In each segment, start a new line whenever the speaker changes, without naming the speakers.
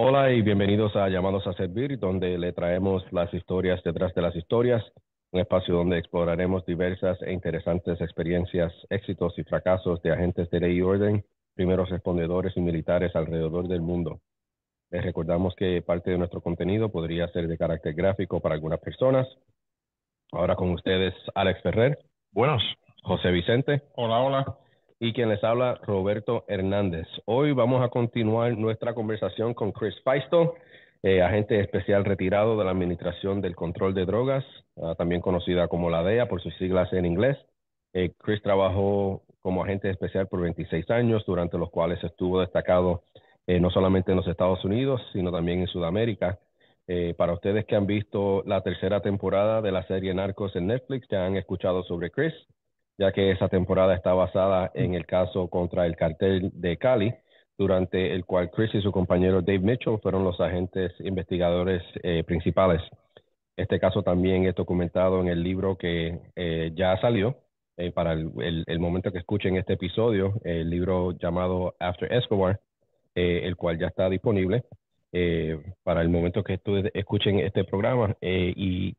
Hola y bienvenidos a Llamados a Servir, donde le traemos las historias detrás de las historias, un espacio donde exploraremos diversas e interesantes experiencias, éxitos y fracasos de agentes de ley y orden, primeros respondedores y militares alrededor del mundo. Les recordamos que parte de nuestro contenido podría ser de carácter gráfico para algunas personas. Ahora con ustedes, Alex Ferrer,
Buenos.
José Vicente
Hola, hola.
y quien les habla, Roberto Hernández. Hoy vamos a continuar nuestra conversación con Chris Faisto, agente especial retirado de la Administración del Control de Drogas, también conocida como la DEA por sus siglas en inglés. Chris trabajó como agente especial por 26 años, durante los cuales estuvo destacado no solamente en los Estados Unidos, sino también en Sudamérica. Para ustedes que han visto la tercera temporada de la serie Narcos en Netflix, ya han escuchado sobre Chris, ya que esa temporada está basada en el caso contra el cartel de Cali, durante el cual Chris y su compañero Dave Mitchell fueron los agentes investigadores principales. Este caso también es documentado en el libro que ya salió para el momento que escuchen este episodio, el libro llamado After Escobar, el cual ya está disponible para el momento que escuchen este programa. Y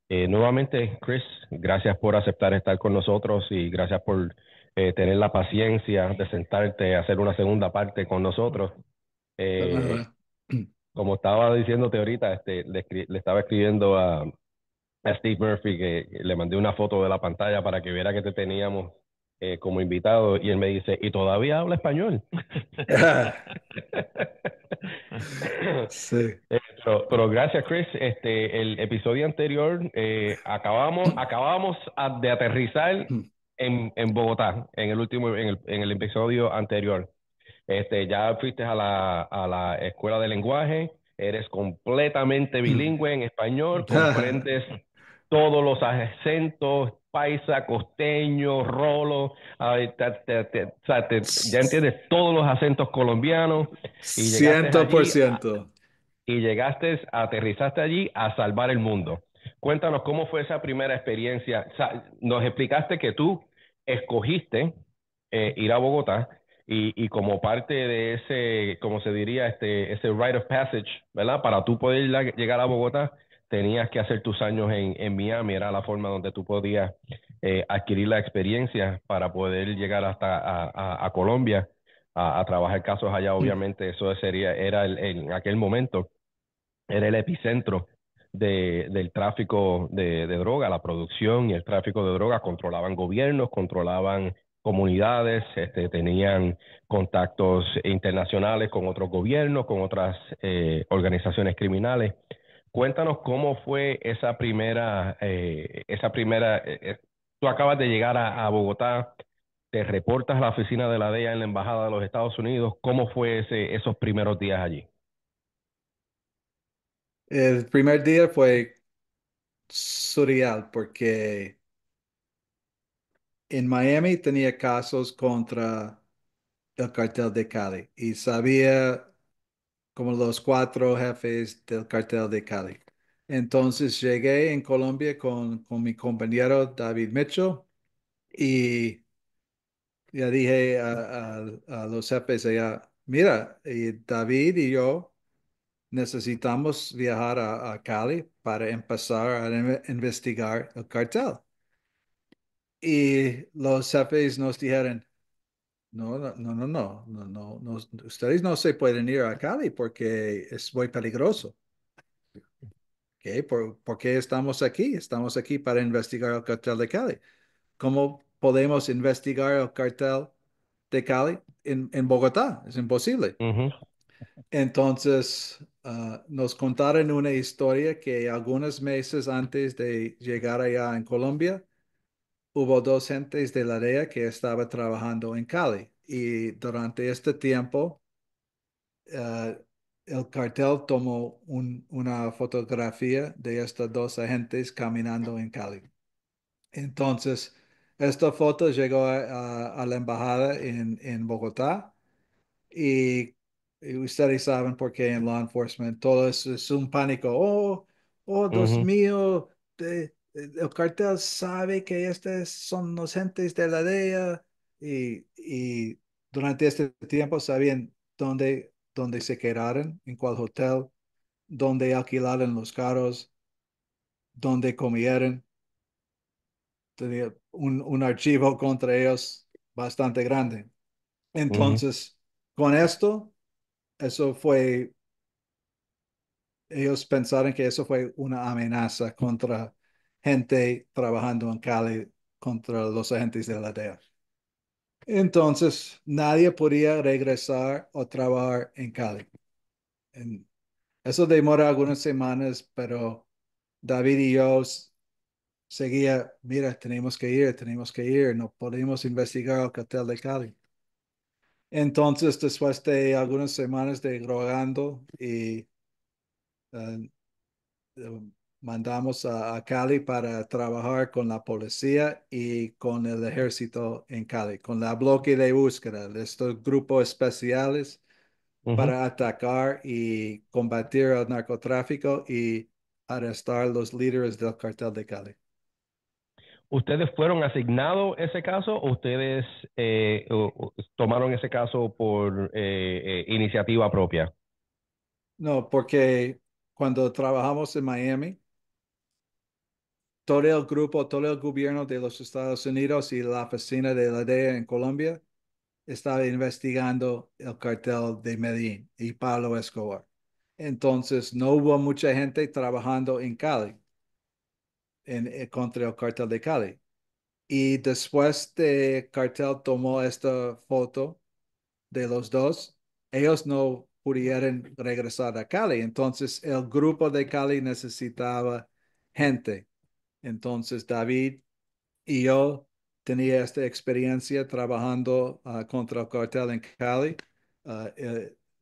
nuevamente, Chris, gracias por aceptar estar con nosotros y gracias por tener la paciencia de sentarte a hacer una segunda parte con nosotros.
De
Eh,
nada.
Como estaba diciéndote ahorita, le estaba escribiendo a Steve Murphy que le mandé una foto de la pantalla para que viera que te teníamos como invitado y él me dice, ¿y todavía habla español?
Sí.
Pero gracias, Chris. El episodio anterior acabamos de aterrizar en Bogotá, en el episodio anterior. Ya fuiste a a la escuela de lenguaje, eres completamente bilingüe en español, comprendes todos los acentos, paisa, costeño, rolo, o sea, ya entiendes todos los acentos colombianos y llegaste
Ciento por
allí
ciento.
aterrizaste allí a salvar el mundo. Cuéntanos cómo fue esa primera experiencia. O sea, nos explicaste que tú escogiste ir a Bogotá y como parte de ese, como se diría, ese rite of passage, ¿verdad? Para tú poder llegar a Bogotá, tenías que hacer tus años en Miami, era la forma donde tú podías adquirir la experiencia para poder llegar hasta a Colombia a trabajar casos allá. Obviamente, eso era en aquel momento era el epicentro del tráfico de droga, la producción y el tráfico de droga, controlaban gobiernos, controlaban comunidades, tenían contactos internacionales con otros gobiernos, con otras organizaciones criminales. Cuéntanos cómo fue tú acabas de llegar a Bogotá, te reportas a la oficina de la DEA en la Embajada de los Estados Unidos, ¿cómo fue esos primeros días allí?
El primer día fue surreal porque en Miami tenía casos contra el cartel de Cali y sabía como los cuatro jefes del cartel de Cali. Entonces llegué en Colombia con mi compañero David Mitchell y ya dije a los jefes allá, mira, David y yo necesitamos viajar a Cali para empezar a investigar el cartel. Y los jefes nos dijeron, no, ustedes no se pueden ir a Cali porque es muy peligroso. ¿Ok? ¿Por qué estamos aquí? Estamos aquí para investigar el cartel de Cali. ¿Cómo podemos investigar el cartel de Cali en Bogotá? Es imposible.
Ujú,
Entonces, nos contaron una historia que algunos meses antes de llegar allá en Colombia, hubo dos gentes de la DEA que estaban trabajando en Cali. Y durante este tiempo, uh, el cartel tomó una fotografía de estos dos agentes caminando en Cali. Entonces, esta foto llegó a la embajada en Bogotá y, y ustedes saben por qué en law enforcement todo es un pánico. Oh, Dios
ujú.
mío, el cartel sabe que estos son los gentes de la DEA y durante este tiempo sabían dónde dónde se quedaron, en cuál hotel, dónde alquilaron los carros, dónde comieron. Tenía un archivo contra ellos bastante grande.
Ujú,
Entonces, con esto, eso fue, ellos pensaron que eso fue una amenaza contra gente trabajando en Cali, contra los agentes de la DEA. Entonces, nadie podía regresar o trabajar en Cali. En- Eso demora algunas semanas, pero David y yo seguía, mira, tenemos que ir, no podemos investigar el cartel de Cali. Entonces, después de algunas semanas de rogando y eh, eh, mandamos a Cali para trabajar con la policía y con el ejército en Cali, con la bloque de búsqueda, de estos grupos especiales
ujú.
para atacar y combatir el narcotráfico y arrestar los líderes del cartel de Cali.
¿Ustedes fueron asignados ese caso o ustedes tomaron ese caso por iniciativa propia?
No, porque cuando trabajamos en Miami, todo el grupo, todo el gobierno de los Estados Unidos y la oficina de la DEA en Colombia estaba investigando el cartel de Medellín y Pablo Escobar. Entonces, no hubo mucha gente trabajando en Cali, contra el cartel de Cali. Y después de cartel tomó esta foto de los dos, ellos no pudieron regresar a Cali. Entonces, el grupo de Cali necesitaba gente. Entonces, David y yo tenía esta experiencia trabajando contra el cartel en Cali.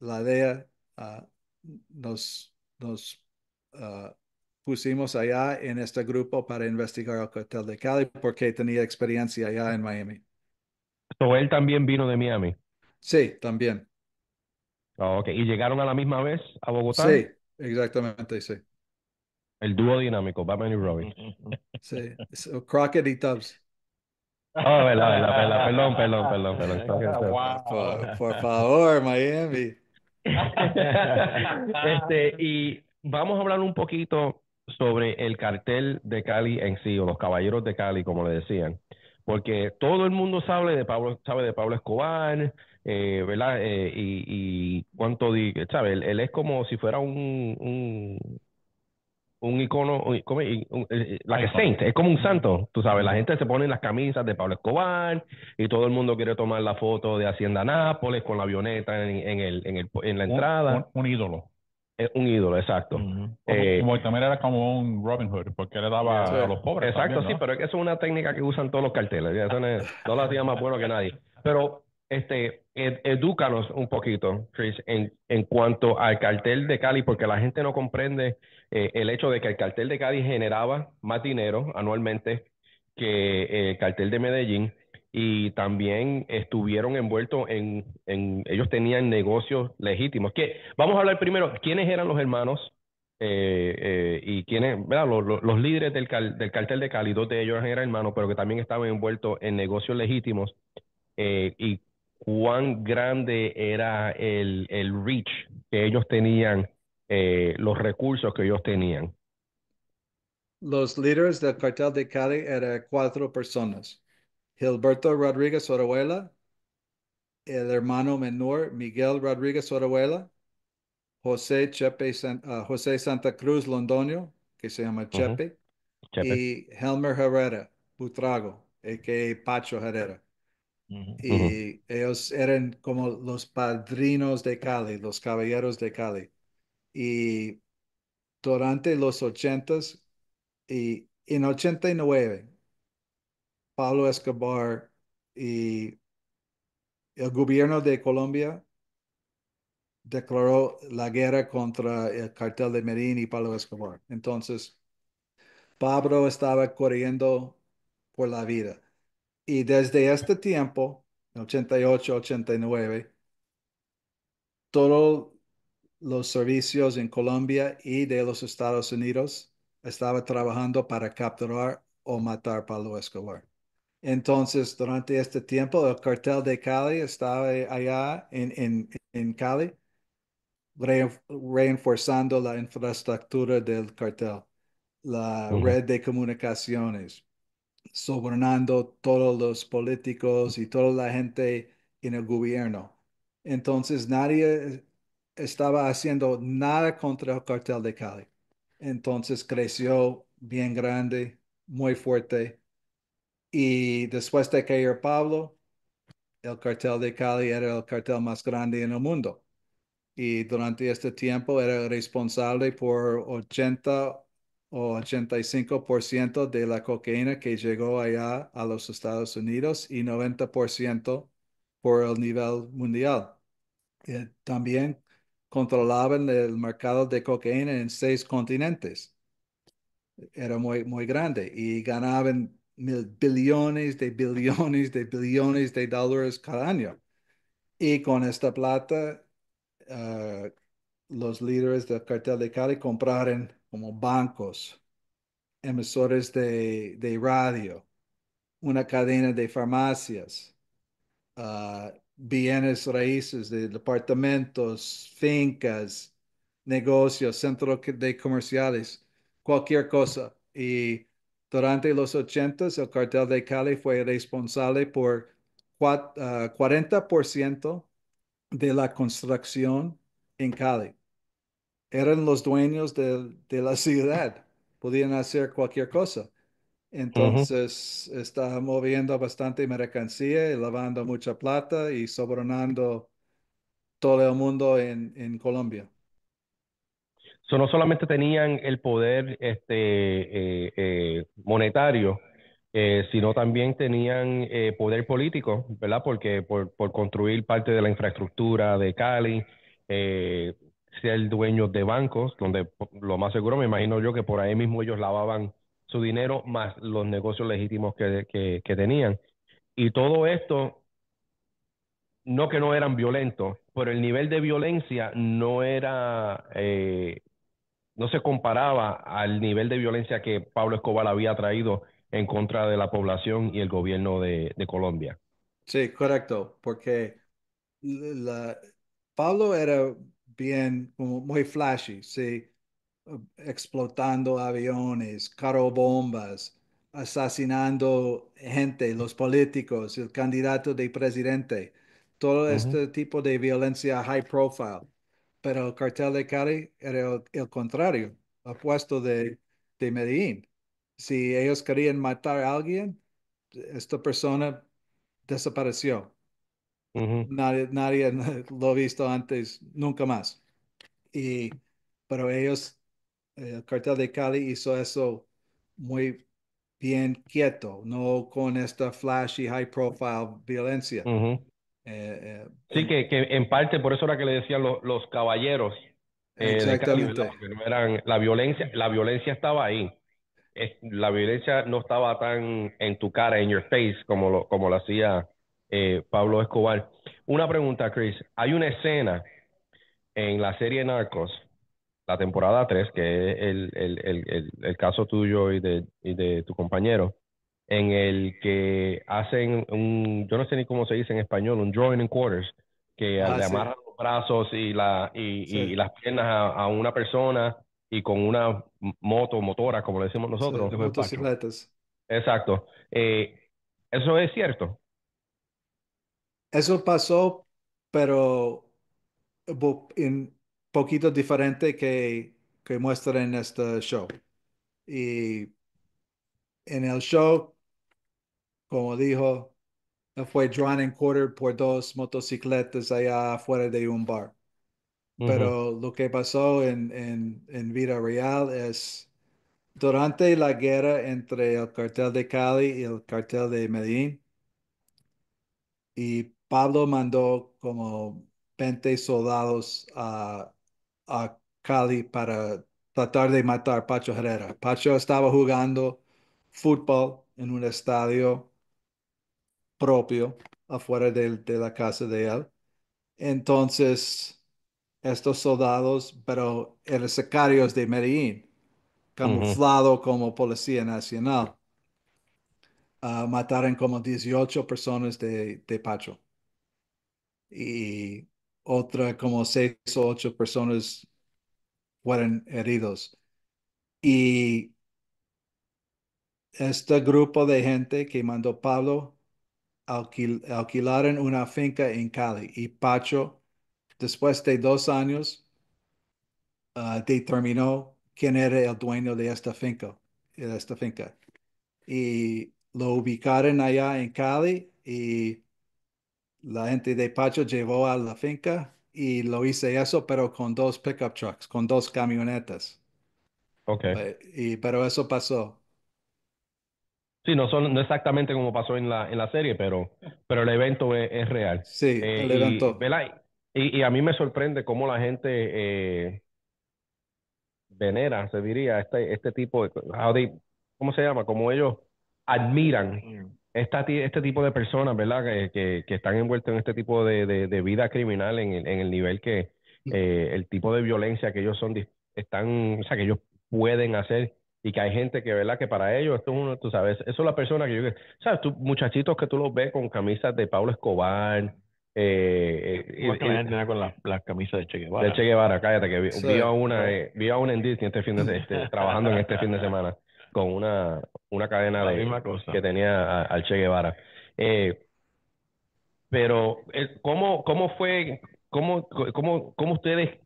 La DEA nos pusimos allá en este grupo para investigar el cartel de Cali porque tenía experiencia allá en Miami.
¿O él también vino de Miami?
Sí, también.
Ah, ok. ¿Y llegaron a la misma vez a Bogotá?
Sí, exactamente, sí.
El dúo dinámico, Batman y Robin.
Sí, Crockett y Tubbs.
Oh, verdad, verdad, verdad. Perdón, perdón, perdón, perdón. Creo que
Wow.
Por favor, Miami.
Y vamos a hablar un poquito sobre el cartel de Cali en sí, o los caballeros de Cali, como le decían, porque todo el mundo sabe de Pablo Escobar, ¿verdad? Y cuánto, ¿sabe? Él es como si fuera un icono, like a
Icon.
saint, es como un santo, tú sabes, la gente se pone en las camisas de Pablo Escobar y todo el mundo quiere tomar la foto de Hacienda Nápoles con la avioneta en la entrada.
Un ídolo.
Es un ídolo, exacto.
Ujú.
Eh,
Como también era como un Robin Hood, porque le
Sí.
daba a los pobres
exacto,
también,
sí,
¿no?
pero es que eso es una técnica que usan todos los carteles, ya, eso no lo hacía más bueno que nadie. Pero edúcanos un poquito, Chris, en cuanto al cartel de Cali, porque la gente no comprende el hecho de que el cartel de Cali generaba más dinero anualmente que el cartel de Medellín y también estuvieron envueltos ellos tenían negocios legítimos. Vamos a hablar primero, ¿quiénes eran los hermanos y quiénes, ¿verdad? Los líderes del cartel de Cali? Dos de ellos eran hermanos, pero que también estaban envueltos en negocios legítimos y cuán grande era el reach que ellos tenían, los recursos que ellos tenían.
Los líderes del cartel de Cali eran cuatro personas. Gilberto Rodríguez Oruela, el hermano menor Miguel Rodríguez Oruela, José Santa Cruz Londoño, que se llama
Ujú,
Chepe,
Chepe.
y Helmer Herrera Butrago, que Pacho Herrera.
Ujú.
Ujú.
Y ellos eran como los padrinos de Cali, los caballeros de Cali. Y durante los ochentas y en 89, Pablo Escobar y el gobierno de Colombia declaró la guerra contra el cartel de Medellín y Pablo Escobar. Entonces, Pablo estaba corriendo por la vida. Y desde este tiempo, 88, 89, todos los servicios en Colombia y de los Estados Unidos estaban trabajando para capturar o matar a Pablo Escobar. Entonces, durante este tiempo, el cartel de Cali estaba allá en Cali reenforzando la infraestructura del cartel, la
Ujú.
red de comunicaciones, sobornando todos los políticos y toda la gente en el gobierno. Entonces nadie estaba haciendo nada contra el cartel de Cali. Entonces creció bien grande, muy fuerte. Y después de caer Pablo, el cartel de Cali era el cartel más grande en el mundo. Y durante este tiempo era responsable por 80 o 85% de la cocaína que llegó allá a los Estados Unidos y 90% por el nivel mundial. También controlaban el mercado de cocaína en 6 continentes. Era muy, muy grande y ganaban billones de billones de billones de dólares cada año. Y con esta plata, ah, los líderes del cartel de Cali compraron como bancos, emisores de radio, una cadena de farmacias, bienes raíces de departamentos, fincas, negocios, centros de comerciales, cualquier cosa. Y durante los 80 el cartel de Cali fue responsable por 40% de la construcción en Cali. Eran los dueños de la ciudad, podían hacer cualquier cosa.
Ujú.
Entonces, está moviendo bastante mercancía y lavando mucha plata y sobornando todo el mundo en Colombia.
So, no solamente tenían el poder monetario, sino también tenían poder político, ¿verdad? Porque por construir parte de la infraestructura de Cali, eh, ser dueños de bancos, donde lo más seguro me imagino yo que por ahí mismo ellos lavaban su dinero más los negocios legítimos que tenían. Y todo esto, no que no eran violentos, pero el nivel de violencia no era no se comparaba al nivel de violencia que Pablo Escobar había traído en contra de la población y el gobierno de Colombia.
Sí, correcto, porque la, Pablo era bien, como muy flashy, sí, explotando aviones, bombas, asesinando gente, los políticos, el candidato de presidente, todo
Ujú,
este tipo de violencia high profile. Pero el cartel de Cali era el contrario, opuesto de Medellín. Si ellos querían matar a alguien, esta persona desapareció.
ujú,
Nadie lo ha visto antes, nunca más. Y, pero ellos, el cartel de Cali hizo eso muy bien quieto, no con esta flashy, high profile violencia.
ujú.
Eh,
Sí, que en parte por eso era que le decían los caballeros de Cali, ¿verdad?
exactamente.
Porque no eran la violencia estaba ahí. La violencia no estaba tan en tu cara, en your face, como lo hacía Pablo Escobar. Una pregunta, Chris. Hay una escena en la serie Narcos, la temporada 3 que es el caso tuyo y de tu compañero, en el que hacen yo no sé ni cómo se dice en español, un drawing in quarters, que
Ah,
le
sí,
amarran los brazos
sí,
y las piernas a una persona y con una motora, como le decimos
sí,
nosotros.
Eso fue Pacho.
motocicletas.
Exacto. Eso es cierto.
Eso pasó, pero en poquito diferente que muestran en este show. Y en el show, como dijo, fue drawn and quartered por dos motocicletas allá afuera de un bar.
Ujú,
Pero lo que pasó en vida real es durante la guerra entre el cartel de Cali y el cartel de Medellín, y Pablo mandó como 20 soldados a Cali para tratar de matar Pacho Herrera. Pacho estaba jugando fútbol en un estadio propio afuera de la casa de él. Entonces, estos soldados, pero eran sicarios de Medellín,
ujú,
camuflado como Policía Nacional, mataron como 18 personas de Pacho. Y otra como 6 o 8 personas fueron heridos. Y este grupo de gente que mandó Pablo alquilaron una finca en Cali y Pacho, después de 2 años, determinó quién era el dueño de esta finca. Y lo ubicaron allá en Cali y la gente de Pacho llevó a la finca y lo hice eso, pero con 2 pickup trucks, con 2 camionetas.
Ok.
Pero eso pasó.
Sí, no exactamente como pasó en la serie, pero el evento es real.
Sí, el evento.
¿Verdad? Y a mí me sorprende cómo la gente venera, se diría, este tipo de, ¿cómo se llama? Como ellos admiran este tipo de personas, ¿verdad? Que están envueltos en este tipo de vida criminal en el nivel que el tipo de violencia que ellos están, o sea, que ellos pueden hacer y que hay gente que, ¿verdad? Que para ellos esto es uno, tú sabes, eso es la persona que yo, sabes, tú, muchachitos que tú los ves con camisas de Pablo Escobar,
Igual que la gente anda con las camisas de Che
de
Guevara.
Che Guevara, cállate, que
Sí.
vi a una en Disney trabajando en este fin de semana con una cadena
La misma
que
cosa.
tenía al Che Guevara. Eh, pero, ¿cómo fue, cómo ustedes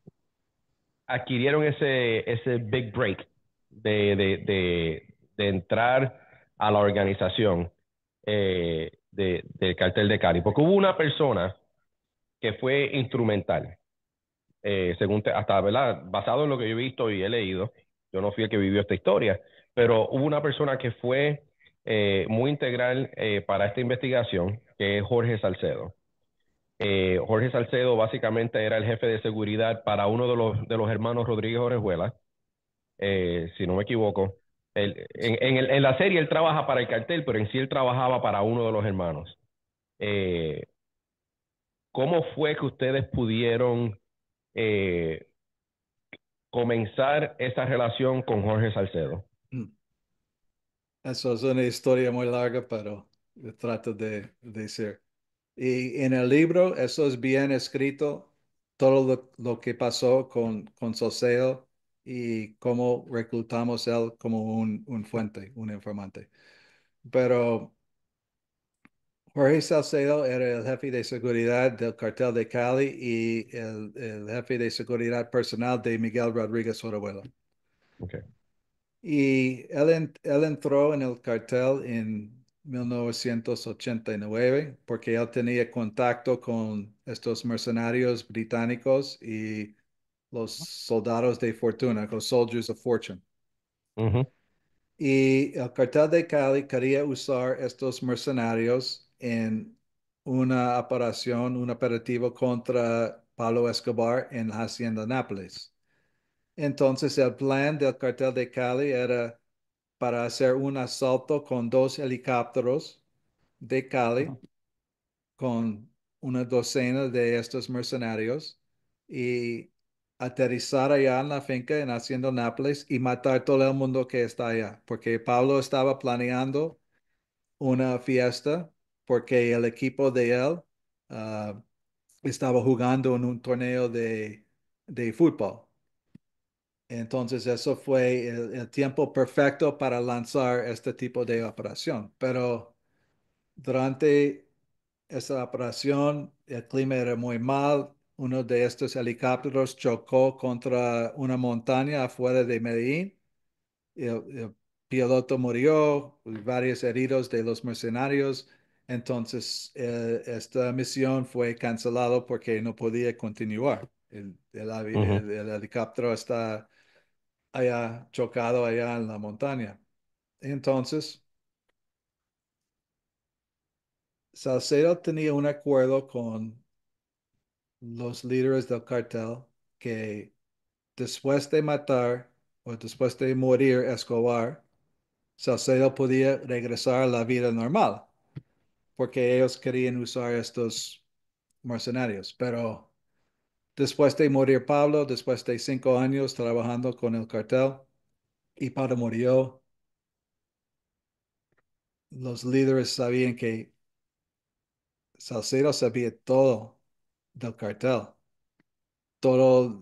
adquirieron ese big break de entrar a la organización del cartel de Cali? Porque hubo una persona que fue instrumental según hasta, ¿verdad? Basado en lo que yo he visto y he leído, yo no fui el que vivió esta historia, pero hubo una persona que fue muy integral para esta investigación, que es Jorge Salcedo. Jorge Salcedo básicamente era el jefe de seguridad para uno de los hermanos Rodríguez Orejuela, si no me equivoco. En la serie él trabaja para el cartel, pero en sí él trabajaba para uno de los hermanos. Eh, ¿Cómo fue que ustedes pudieron eh, comenzar esa relación con Jorge Salcedo?
Eso es una historia muy larga, pero trato de decir. Y en el libro, eso es bien escrito, todo lo que pasó con Salcedo y cómo reclutamos él como un fuente, un informante. Pero Jorge Salcedo era el jefe de seguridad del cartel de Cali y el jefe de seguridad personal de Miguel Rodríguez Orejuela.
Okay.
Y él entró en el cartel en 1989 porque él tenía contacto con estos mercenarios británicos y los soldados de fortuna, los soldiers of fortune.
Ujú,
Y el cartel de Cali quería usar estos mercenarios en una operación, un operativo contra Pablo Escobar en la hacienda Nápoles. Entonces el plan del cartel de Cali era para hacer un asalto con 2 helicópteros de Cali, con una docena de estos mercenarios y aterrizar allá en la finca en Hacienda Nápoles y matar todo el mundo que está allá, porque Pablo estaba planeando una fiesta porque el equipo de él uh, estaba jugando en un torneo de fútbol. Entonces, eso fue el tiempo perfecto para lanzar este tipo de operación. Pero durante esa operación, el clima era muy mal. Uno de estos helicópteros chocó contra una montaña afuera de Medellín. El piloto murió, varios heridos de los mercenarios. Entonces, esta misión fue cancelada porque no podía continuar.
ujú,
El helicóptero está haya chocado allá en la montaña. Entonces, Salcedo tenía un acuerdo con los líderes del cartel que después de matar o después de morir Escobar, Salcedo podía regresar a la vida normal, porque ellos querían usar estos mercenarios. Pero después de morir Pablo, después de 5 años trabajando con el cartel, y Pablo murió, los líderes sabían que Salcedo sabía todo del cartel. toda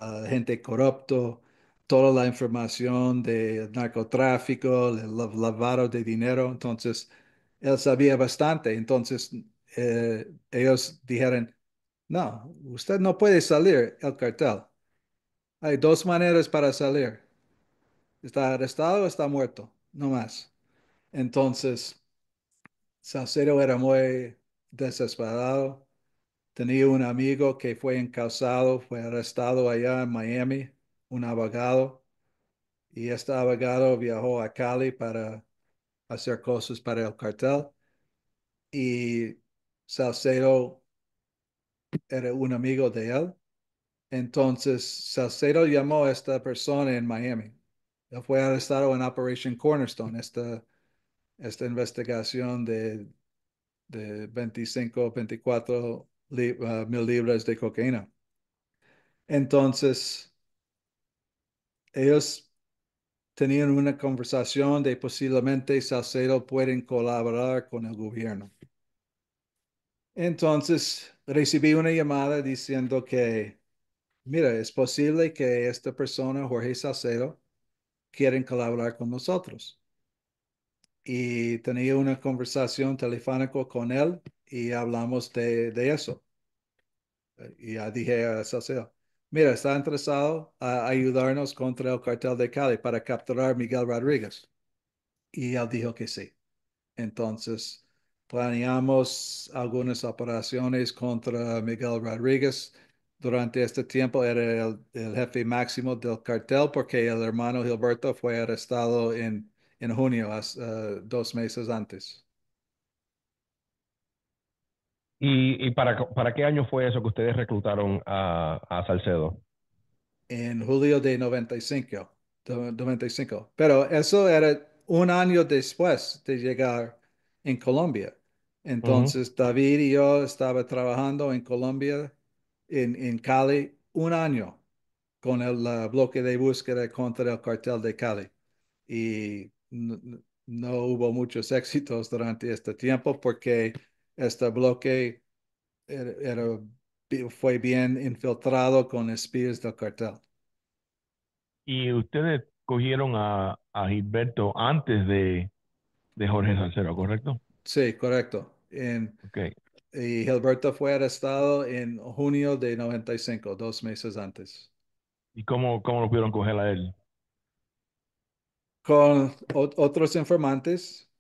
la gente corrupto, toda la información de narcotráfico, el lavado de dinero. Entonces, él sabía bastante. Entonces, ellos dijeron, no, usted no puede salir el cartel. Hay dos maneras para salir. Está arrestado o está muerto, no más. Entonces, Salcedo era muy desesperado. Tenía un amigo que fue encausado, fue arrestado allá en Miami, un abogado, y este abogado viajó a Cali para hacer cosas para el cartel. Y Salcedo era un amigo de él. Entonces, Salcedo llamó a esta persona en Miami. Él fue arrestado en Operation Cornerstone, esta investigación de 25, 24 mil libras de cocaína. Entonces, ellos tenían una conversación de posiblemente Salcedo pueden colaborar con el gobierno. Entonces, recibí una llamada diciendo que, mira, es posible que esta persona, Jorge Salcedo, quieren colaborar con nosotros. Y tenía una conversación telefónica con él y hablamos de eso. Y ya dije a Salcedo, mira, está interesado a ayudarnos contra el cartel de Cali para capturar a Miguel Rodríguez. Y él dijo que sí. Entonces, planeamos algunas operaciones contra Miguel Rodríguez. Durante este tiempo era el jefe máximo del cartel porque el hermano Gilberto fue arrestado en junio, 2 meses antes.
¿Y para qué año fue eso que ustedes reclutaron a Salcedo?
En julio de 95, 95. Pero eso era un año después de llegar en Colombia.
Ujú.
Entonces, David y yo estaba trabajando en Colombia, en Cali, un año con el bloque de búsqueda contra el cartel de Cali. Y no hubo muchos éxitos durante este tiempo porque este bloque fue bien infiltrado con espías del cartel.
Y ustedes cogieron a Gilberto antes de Jorge Salcero, ¿correcto?
Sí, correcto.
Ok.
Y Gilberto fue arrestado en junio de 95, 2 meses antes.
¿Y cómo lo pudieron coger a él?
Con otros informantes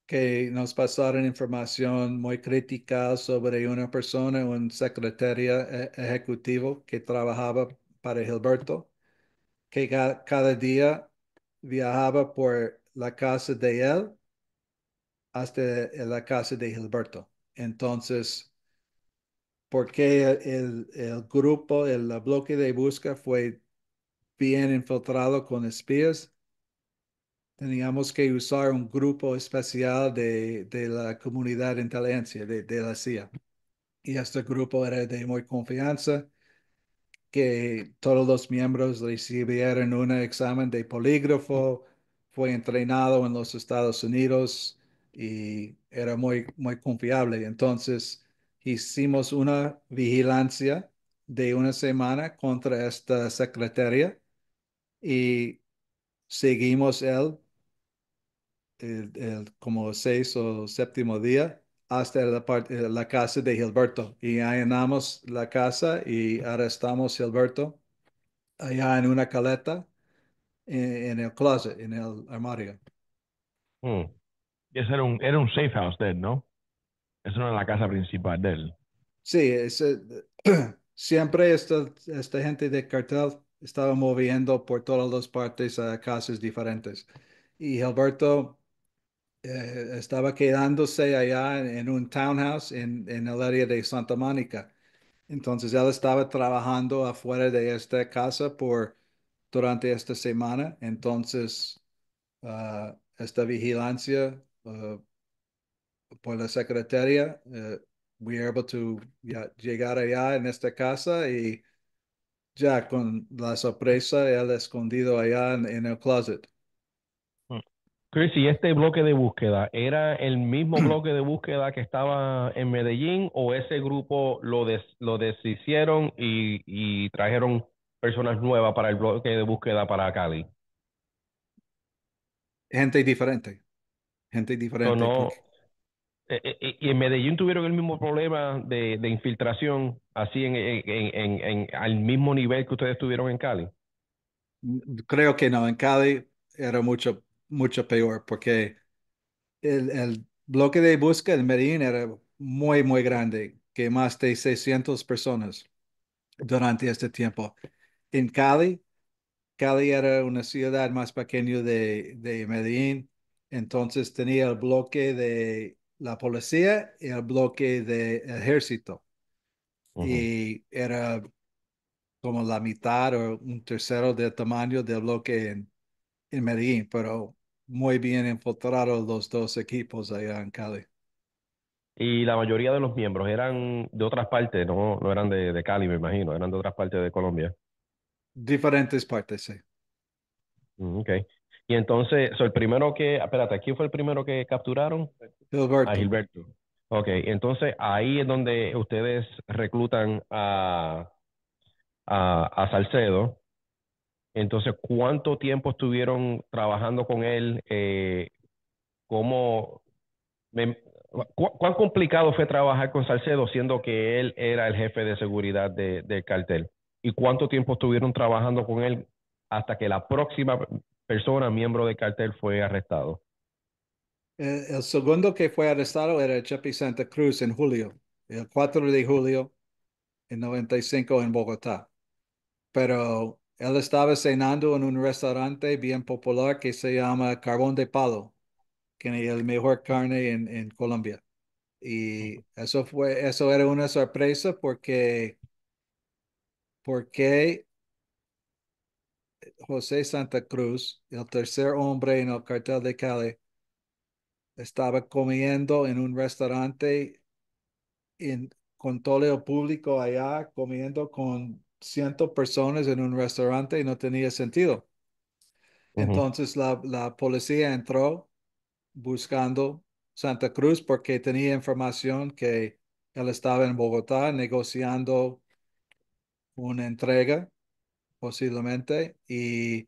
que nos pasaron información muy crítica sobre una persona, un secretario ejecutivo que trabajaba para Gilberto, que cada día viajaba por la casa de él hasta la casa de Gilberto. Entonces, porque el grupo, el bloque de busca fue bien infiltrado con espías. Teníamos que usar un grupo especial de la comunidad de inteligencia de la CIA. Y este grupo era de muy confianza, que todos los miembros recibieron un examen de polígrafo, fue entrenado en los Estados Unidos y era muy confiable. Entonces, hicimos una vigilancia de una semana contra esta secretaria y seguimos como 6 o 7 día hasta la casa de Gilberto y allanamos la casa y arrestamos a Gilberto allá en una caleta en el closet, en el armario.
Mm. Y ese era un safe house de él, ¿no? Eso no era la casa principal de él.
Sí, siempre esta gente de cartel estaba moviendo por todas las partes a casas diferentes. Y Gilberto estaba quedándose allá en un townhouse en el área de Santa Mónica. Entonces él estaba trabajando afuera de esta casa durante esta semana. Entonces, esta vigilancia por la secretaria, we were able to llegar allá en esta casa y ya con la sorpresa, él escondido allá en el closet.
Mm.
Chris, ¿y este bloque de búsqueda era el mismo bloque de búsqueda que estaba en Medellín o ese grupo lo deshicieron y trajeron personas nuevas para el bloque de búsqueda para Cali?
Gente diferente, gente
¿O
diferente,
no?
porque
Y en Medellín tuvieron el mismo problema de infiltración, así al mismo nivel que ustedes tuvieron en Cali.
creo que no, en Cali era mucho, mucho peor, porque el bloque de búsqueda en Medellín era muy, muy grande, que más de 600 personas durante este tiempo. En Cali, Cali era una ciudad más pequeña de Medellín, entonces tenía el bloque de la policía y el bloque de ejército,
Ujú.
y era como la mitad o un tercero del tamaño del bloque en Medellín, pero muy bien infiltrados los dos equipos allá en Cali.
Y la mayoría de los miembros eran de otras partes, no eran de Cali, me imagino, eran de otras partes de Colombia.
Diferentes partes, sí.
Ok. Y entonces, el primero espérate, ¿quién fue el primero que capturaron? A
Gilberto.
Gilberto. Ok, entonces ahí es donde ustedes reclutan a Salcedo. Entonces, ¿cuánto tiempo estuvieron trabajando con él? ¿Cómo, me- ¿Cuán complicado fue trabajar con Salcedo siendo que él era el jefe de seguridad del cartel? ¿Y cuánto tiempo estuvieron trabajando con él hasta que la próxima persona, miembro del cartel, fue arrestado?
El segundo que fue arrestado era Chepi Santa Cruz en julio, el 4 de julio en 95 en Bogotá. Pero él estaba cenando en un restaurante bien popular que se llama Carbón de Palo, que es el mejor carne en Colombia. Y eso era una sorpresa porque José Santa Cruz, el tercer hombre en el cartel de Cali, estaba comiendo en un restaurante con todo el público allá, comiendo con 100 personas en un restaurante y no tenía sentido.
Ujú,
Entonces la policía entró buscando Santa Cruz porque tenía información que él estaba en Bogotá negociando una entrega posiblemente, y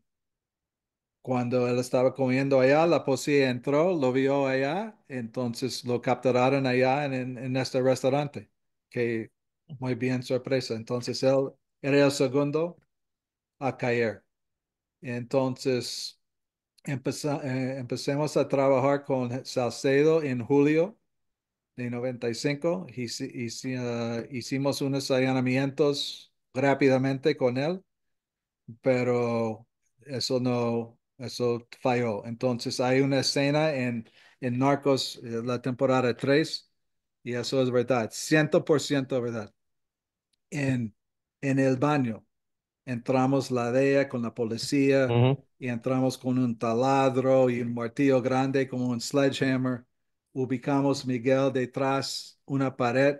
cuando él estaba comiendo allá, la policía entró, lo vio allá, entonces lo capturaron allá en este restaurante, que muy bien sorpresa. Entonces él era el segundo a caer. Entonces empecemos a trabajar con Salcedo en julio de 95. Hicimos unos allanamientos rápidamente con él, pero eso falló. Entonces hay una escena en Narcos, la temporada 3, y eso es verdad, 100% verdad. En, en el baño entramos la DEA con la policía
ujú,
y entramos con un taladro y un martillo grande como un sledgehammer. Ubicamos Miguel detrás una pared,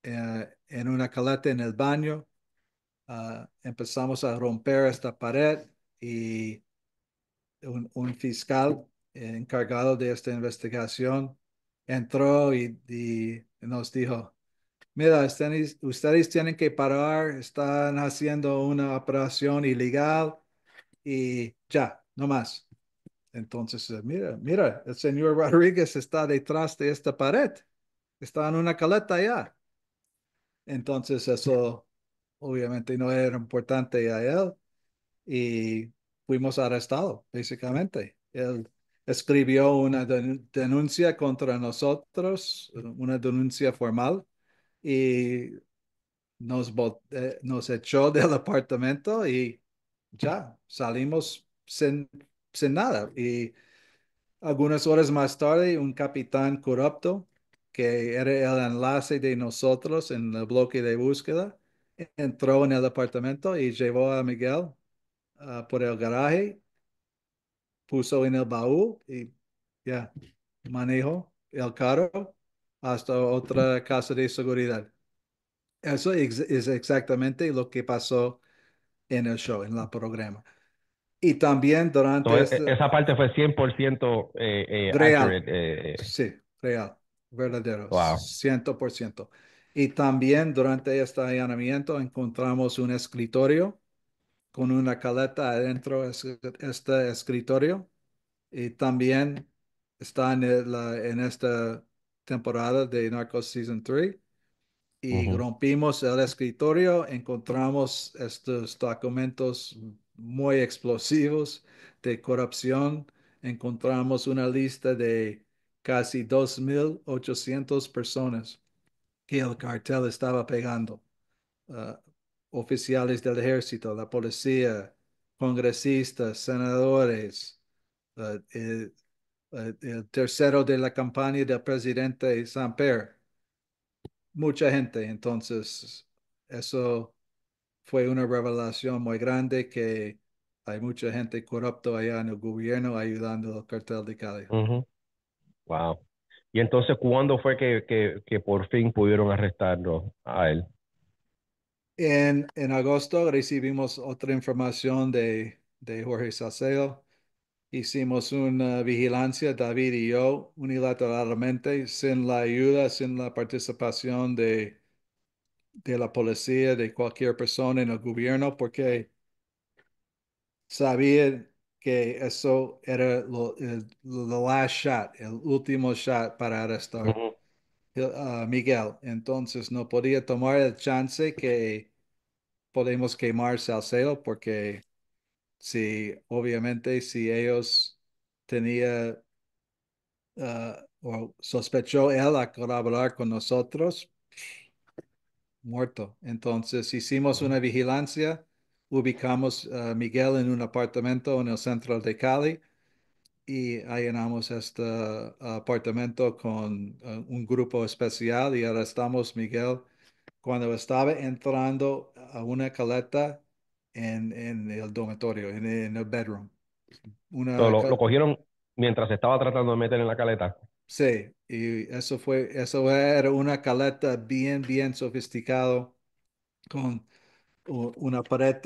en una caleta en el baño. Empezamos a romper esta pared, y un fiscal encargado de esta investigación entró y nos dijo: mira, ustedes tienen que parar, están haciendo una operación ilegal y ya, no más. Entonces, mira, el señor Rodríguez está detrás de esta pared, está en una caleta allá. Entonces, eso obviamente no era importante a él, y fuimos arrestados, básicamente. Él escribió una denuncia contra nosotros, una denuncia formal, y nos echó del apartamento y ya salimos sin nada. Y algunas horas más tarde, un capitán corrupto, que era el enlace de nosotros en el bloque de búsqueda, entró en el apartamento y llevó a Miguel por el garaje, puso en el baúl y ya manejó el carro hasta otra casa de seguridad. Eso es exactamente lo que pasó en el show, en el programa. Y también durante
Esa parte fue 100%
real,
accurate.
sí, real, verdadero,
Wow.
100%. Y también durante este allanamiento encontramos un escritorio con una caleta adentro de este escritorio. Y también está en esta temporada de Narcos Season 3. Y
Ujú,
rompimos el escritorio, encontramos estos documentos muy explosivos de corrupción. Encontramos una lista de casi 2.800 personas que el cartel estaba pegando. Uh, Oficiales del ejército, la policía, congresistas, senadores, el tercero de la campaña del presidente Samper, mucha gente. Entonces, eso fue una revelación muy grande que hay mucha gente corrupta allá en el gobierno ayudando al cartel de Cali.
ujú. Wow. Y entonces, ¿cuándo fue que por fin pudieron arrestarlo a él?
En agosto recibimos otra información de Jorge Salcedo. Hicimos una vigilancia, David y yo, unilateralmente, sin la ayuda, sin la participación de la policía, de cualquier persona en el gobierno, porque sabía que eso era the last shot, el último shot para arrestar
Ujú.
a Miguel. Entonces no podía tomar el chance que podemos quemar Salcedo, porque si, obviamente, si ellos tenían o sospechó él a colaborar con nosotros, muerto. Entonces hicimos una vigilancia, ubicamos a Miguel en un apartamento en el centro de Cali y allanamos este apartamento con un grupo especial y arrestamos a Miguel cuando estaba entrando a una caleta en el dormitorio, en el bedroom.
So,
Una,
lo cogieron mientras se estaba tratando de meter en la caleta.
sí, y eso era una caleta bien, bien sofisticado con una pared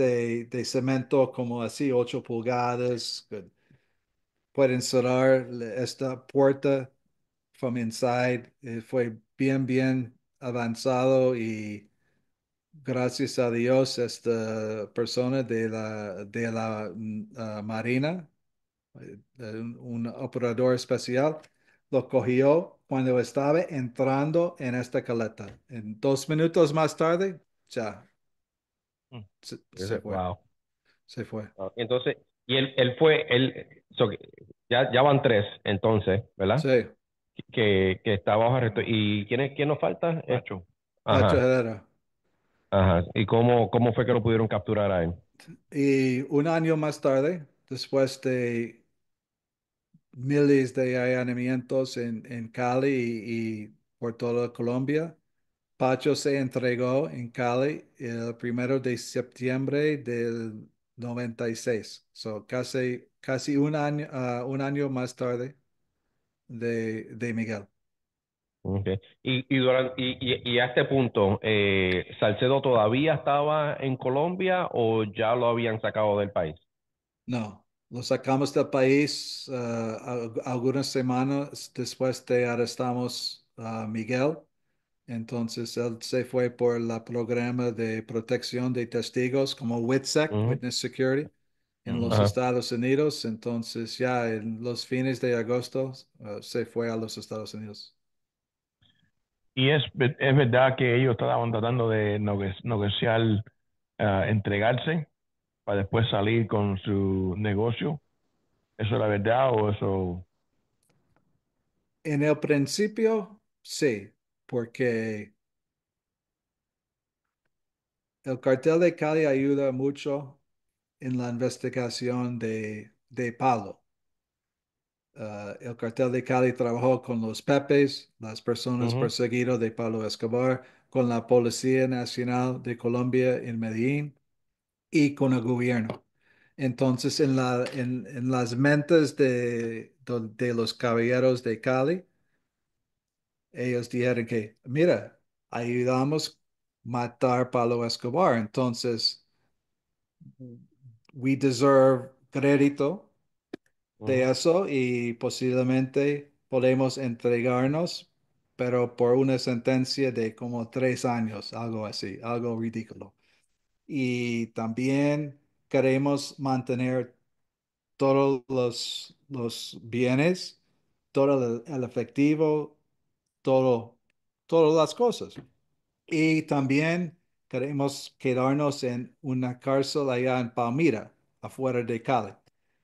de cemento como así, 8 pulgadas. Pueden cerrar esta puerta from inside. Fue bien, bien avanzado y gracias a Dios esta persona de la Marina, un operador especial, lo cogió cuando estaba entrando en esta caleta. En 2 minutos más tarde, ya,
Mm.
se fue,
Wow.
se fue.
Ah, entonces, y ya van tres, entonces, ¿verdad?
Sí,
Que está bajo arresto. ¿Y quién nos falta?
Pacho.
Pacho
Ajá,
Herrera.
ajá. ¿Y cómo fue que lo pudieron capturar a él?
Y un año más tarde, después de miles de allanamientos en Cali y por toda Colombia, Pacho se entregó en Cali el 1 de septiembre del 96. So, casi un año más tarde de Miguel.
Okay. Y a este punto, ¿Salcedo todavía estaba en Colombia o ya lo habían sacado del país?
No, lo sacamos del país algunas semanas después de arrestamos a Miguel. Entonces él se fue por el programa de protección de testigos como WITSEC,
Ujú,
Witness Security, en los
ajá.
Estados Unidos. Entonces ya en los fines de agosto se fue a los Estados Unidos.
Y es verdad que ellos estaban tratando de negociar, entregarse para después salir con su negocio. ¿Eso era verdad o eso?
En el principio, sí, porque el cartel de Cali ayuda mucho en la investigación de Palo. El cartel de Cali trabajó con los Pepes, las personas
Ujú,
perseguidas de Pablo Escobar, con la Policía Nacional de Colombia en Medellín y con el gobierno. Entonces, en las mentes de los caballeros de Cali, ellos dijeron que, mira, ayudamos a matar a Pablo Escobar, entonces we deserve crédito de
Ujú.
eso y posiblemente podemos entregarnos, pero por una sentencia de como 3 años, algo así, algo ridículo. Y también queremos mantener todos los bienes, todo el efectivo, todo, todas las cosas. Y también queremos quedarnos en una cárcel allá en Palmira, afuera de Cali.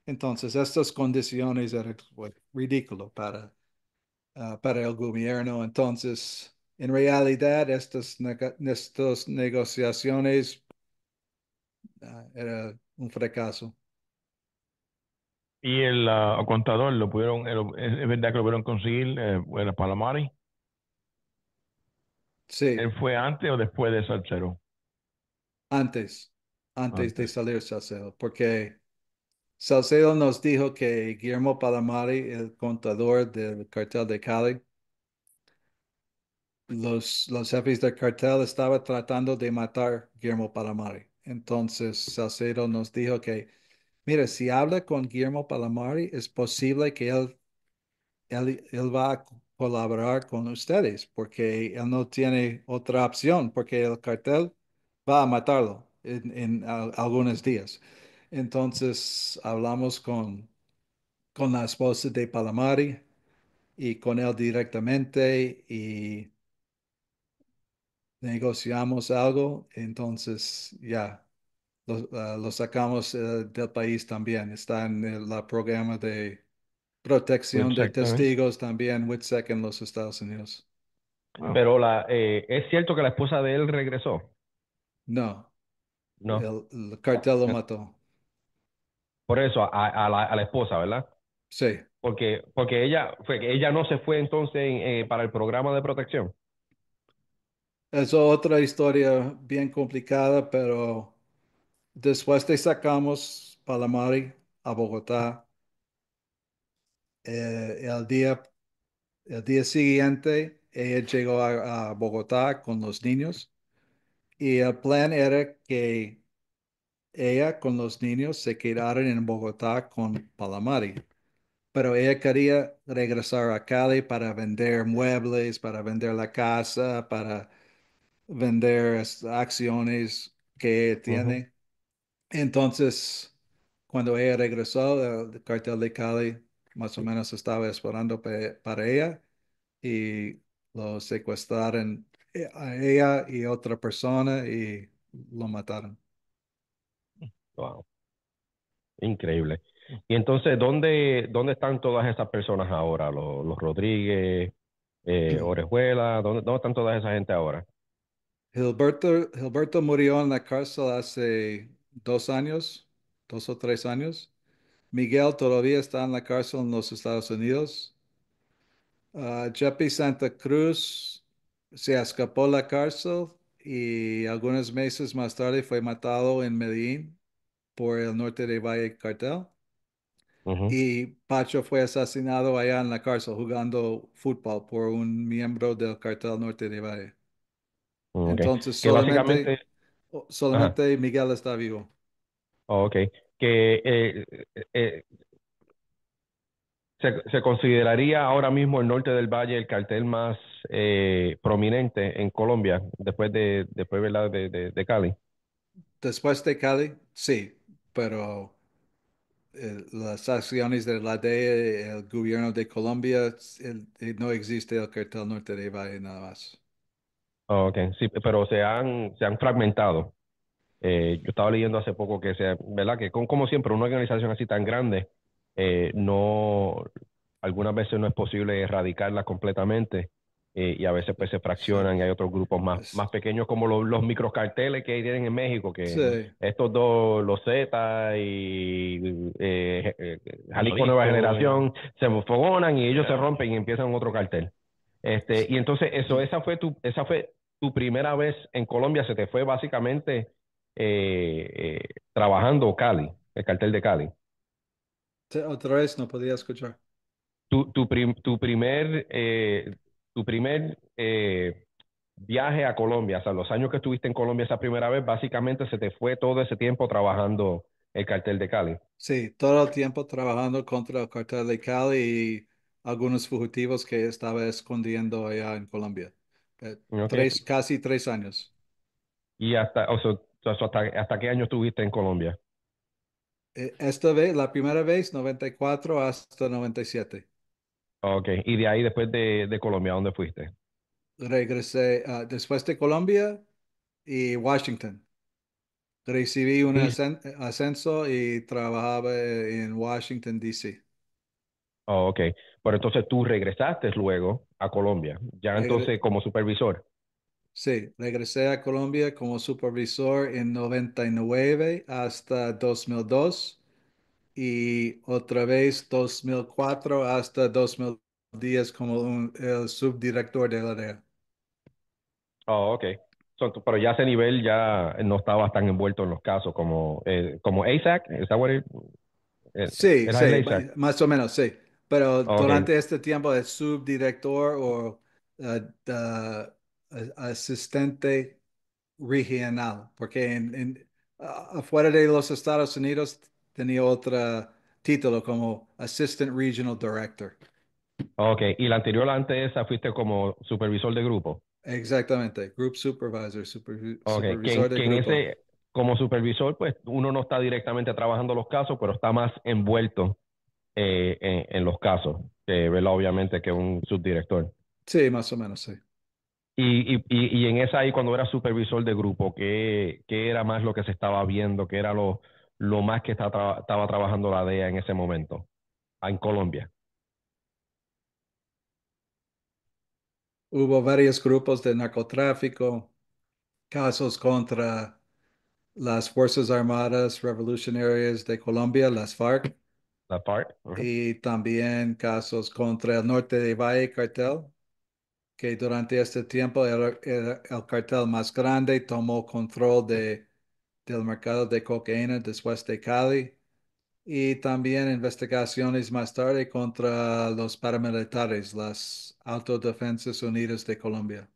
Entonces, estas condiciones eran pues, ridículas para el gobierno. Entonces, en realidad, estas negociaciones era un fracaso.
Y el contador lo pudieron, es verdad que lo pudieron conseguir, el Palamari.
Sí,
¿Él fue antes o después de Salcero?
antes, antes de
Antes.
salir Salcedo, porque Salcedo nos dijo que Guillermo Palamari, el contador del cartel de Cali, los jefes del cartel estaban tratando de matar a Guillermo Palamari. Entonces Salcedo nos dijo que, mire, si habla con Guillermo Palamari, es posible que él va a colaborar con ustedes, porque él no tiene otra opción, porque el cartel va a matarlo en algunos días. Entonces hablamos con la esposa de Palamari y con él directamente y negociamos algo, entonces ya lo sacamos del país también. Está en el programa de protección de
Exactamente.
testigos también, WITSEC en los Estados Unidos.
Wow.
Pero ¿es cierto que la esposa de él regresó?
No,
No.
el cartel lo mató.
Por eso, a la esposa, ¿verdad?
Sí,
Porque ella no se fue entonces para el programa de protección.
es otra historia bien complicada, pero después de sacamos Palamari a Bogotá, eh, el día El día siguiente, ella llegó a Bogotá con los niños y el plan era que ella con los niños se quedaran en Bogotá con Palamari, pero ella quería regresar a Cali para vender muebles, para vender la casa, para vender acciones que
Ujú.
tiene. Entonces, cuando ella regresó, el cartel de Cali más o menos estaba esperando para ella y lo secuestraron a ella y otra persona y lo mataron.
Wow, increíble. Y entonces, ¿dónde están todas esas personas ahora? Los Rodríguez, Orejuela, ¿dónde están toda esa gente ahora?
Gilberto murió en la cárcel hace 2 años, 2 o 3 años. Miguel todavía está en la cárcel en los Estados Unidos. Jeppy Santa Cruz se escapó de la cárcel y algunos meses más tarde fue matado en Medellín por el Norte de Valle Cartel.
Ujú.
Y Pacho fue asesinado allá en la cárcel jugando fútbol por un miembro del cartel Norte de Valle.
Ok.
Entonces
Que básicamente, ajá,
solamente Miguel está vivo.
ok, que eh, se consideraría ahora mismo el norte del Valle el cartel más prominente en Colombia, después ¿verdad? De Cali.
Después de Cali, sí, pero las acciones de la DEA, el gobierno de Colombia, no existe el cartel Norte de Valle nada más.
Ok, sí, pero se han fragmentado. Yo estaba leyendo hace poco ¿verdad? Que como siempre, una organización así tan grande, no, algunas veces no es posible erradicarla completamente, y a veces pues se
Sí,
fraccionan y hay otros grupos más
es-
pequeños como los microcarteles que tienen en México, que
sí,
estos dos, los Z y Jalisco Nueva
Jalisco,
Generación, se fogonan y ellos se
yeah.
rompen y empiezan otro cartel. Y entonces esa fue tu primera vez en Colombia, se te fue básicamente trabajando Cali, el cartel de Cali.
otra vez no podía escuchar.
Tu primer viaje a Colombia, o sea, los años que estuviste en Colombia esa primera vez, básicamente se te fue todo ese tiempo trabajando el cartel de Cali.
Sí, todo el tiempo trabajando contra el cartel de Cali y algunos fugitivos que estaba escondiendo allá en Colombia.
Okay.
Casi 3 años.
Y hasta qué año estuviste en Colombia.
Esta vez, la primera vez, 94 hasta 97.
Okay. Y de ahí después de Colombia, ¿a dónde fuiste?
Regresé después de Colombia y Washington. Recibí un
Y,
ascenso y trabajaba en Washington, D.C.
oh, ok. Pero entonces tú regresaste luego a Colombia, ya
Regre-
entonces como supervisor.
sí, regresé a Colombia como supervisor en 99 hasta 2002 y otra vez 2004 hasta 2010 como el subdirector de la DEA.
Oh, ok. Pero ya a ese nivel ya no estabas tan envuelto en los casos como ASAC, ¿is that what
Sí,
era el
sí,
ASAC?
más o menos, sí. Pero
Oh, ok,
durante este tiempo de subdirector o asistente regional, porque afuera de los Estados Unidos tenía otro título como Assistant Regional Director.
ok. Y la anterior antes de esa fuiste como supervisor de grupo.
Exactamente, Group Supervisor,
Ok,
supervisor de
que en
grupo.
ese, como supervisor, pues uno no está directamente trabajando los casos, pero está más envuelto en los casos, ¿verdad? Obviamente que un subdirector.
Sí, más o menos, sí.
Y en esa ahí, cuando era supervisor de grupo, ¿qué era más lo que se estaba viendo? ¿Qué era lo más que estaba trabajando la DEA en ese momento, en Colombia?
Hubo varios grupos de narcotráfico, casos contra las Fuerzas Armadas Revolucionarias de Colombia, las FARC,
La part. Ujú.
y también casos contra el Norte de Valle Cartel, que durante este tiempo era el cartel más grande, tomó control del mercado de cocaína después de Cali, y también investigaciones más tarde contra los paramilitares, las Autodefensas Unidas de Colombia.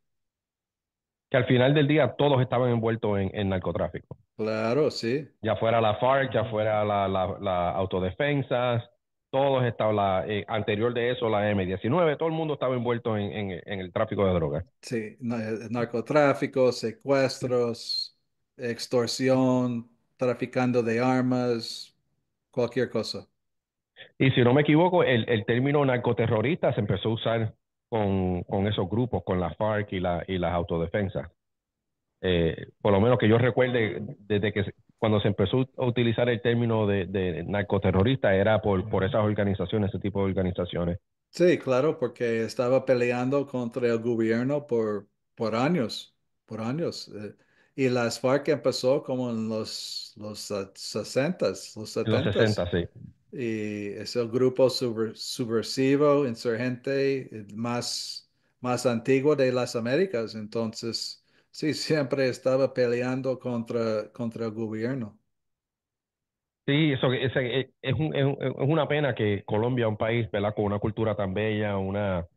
Que al final del día todos estaban envueltos en narcotráfico.
Claro, sí.
Ya fuera la FARC, ya fuera la autodefensas, todos estaban, anterior de eso, la M-19, todo el mundo estaba envuelto en el tráfico de drogas.
Sí, narcotráfico, secuestros, extorsión, traficando de armas, cualquier cosa.
Y si no me equivoco, el término narcoterrorista se empezó a usar con esos grupos, con la FARC y las autodefensas. Por lo menos que yo recuerde, desde cuando se empezó a utilizar el término de narcoterrorista, era por esas organizaciones, ese tipo de organizaciones.
Sí, claro, porque estaba peleando contra el gobierno por años, por años. Y las FARC empezó como en los 60s, los
En los
70s.
60, sí.
Y es el grupo subversivo, insurgente, más antiguo de las Américas. Entonces, sí, siempre estaba peleando contra el gobierno.
Sí, es una pena que Colombia, un país, ¿verdad? Con una cultura tan bella, una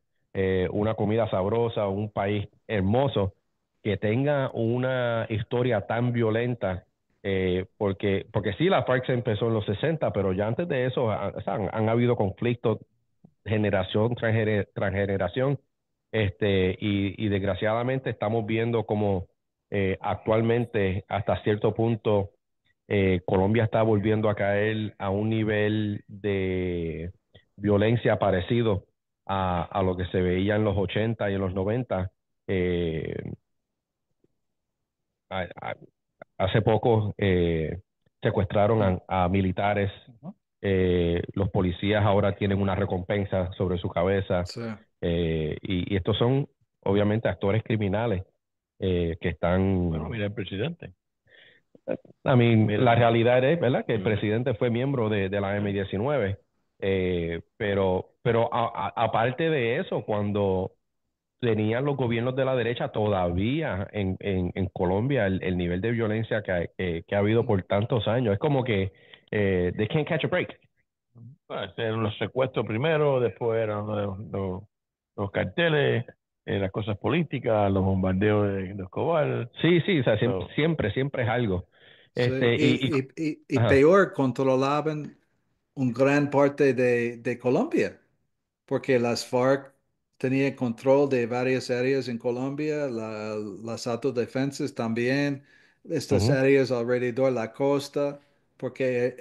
comida sabrosa, un país hermoso, que tenga una historia tan violenta, porque sí, la FARC se empezó en los 60, pero ya antes de eso o sea, han habido conflictos generación tras generación, y desgraciadamente estamos viendo como actualmente hasta cierto punto Colombia está volviendo a caer a un nivel de violencia parecido a lo que se veía en los 80 y en los 90. Eh, a- a- Hace poco secuestraron a militares.
Ujú.
Los policías ahora tienen una recompensa sobre su cabeza.
Sí,
Y estos son obviamente actores criminales que
Bueno,
están.
mira el presidente. Mira,
La realidad es, ¿verdad?, que el
mm,
presidente fue miembro de la M-19, pero aparte de eso, cuando tenían los gobiernos de la derecha, todavía en Colombia el nivel de violencia que ha habido por tantos años, es como que they can't catch a break.
eran los secuestros primero, después eran los carteles, las cosas políticas, los bombardeos de Escobar.
Sí, sí, o sea,
So,
siempre es algo.
Sí,
Este,
y
ajá,
peor, controlaban un gran parte de Colombia, porque las FARC tenían control de varias áreas en Colombia, las autodefensas también, estas
ujú,
áreas alrededor de la costa, porque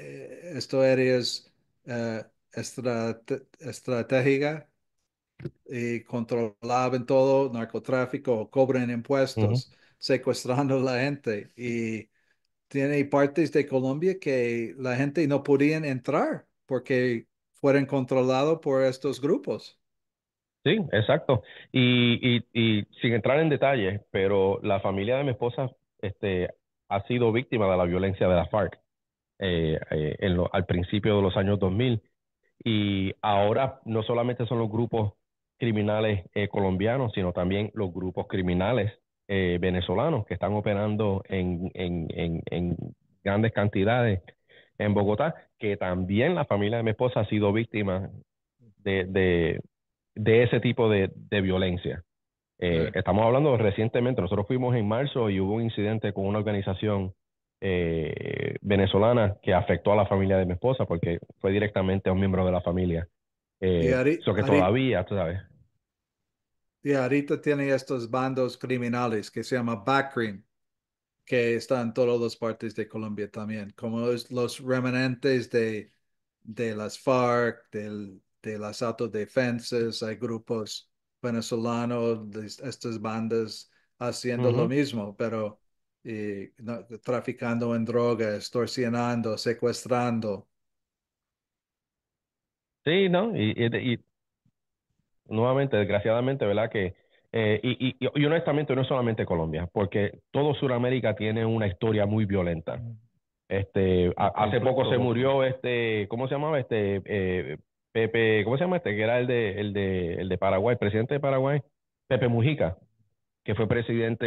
estas áreas estratégicas y controlaban todo, narcotráfico, cobran
ujú.
impuestos, secuestrando a la gente. Y tiene partes de Colombia que la gente no podían entrar porque fueron controlados por estos grupos.
Sí, exacto. Y sin entrar en detalles, pero la familia de mi esposa, ha sido víctima de la violencia de la FARC, al principio de los años 2000. Y ahora no solamente son los grupos criminales colombianos, sino también los grupos criminales venezolanos que están operando en grandes cantidades en Bogotá, que también la familia de mi esposa ha sido víctima de, de, de ese tipo de violencia. Estamos hablando recientemente, nosotros fuimos en marzo y hubo un incidente con una organización venezolana que afectó a la familia de mi esposa porque fue directamente a un miembro de la familia.
Y
Eso que todavía, tú sabes.
ahorita tiene estos bandos criminales que se llama Bacrim, que están en todas las partes de Colombia también, como los remanentes de las FARC, de las autodefensas, hay grupos venezolanos de estas bandas haciendo lo
Ujú.
mismo, pero traficando en droga, extorsionando, secuestrando.
Sí, ¿no? Y nuevamente, desgraciadamente, ¿verdad? Y honestamente no es solamente Colombia, porque todo Sudamérica tiene una historia muy violenta.
Un
Hace poco se
conflicto.
murió ¿cómo se llamaba? Pepe, ¿cómo se llama este? Que era el de Paraguay, presidente de Paraguay, Pepe Mujica, que fue presidente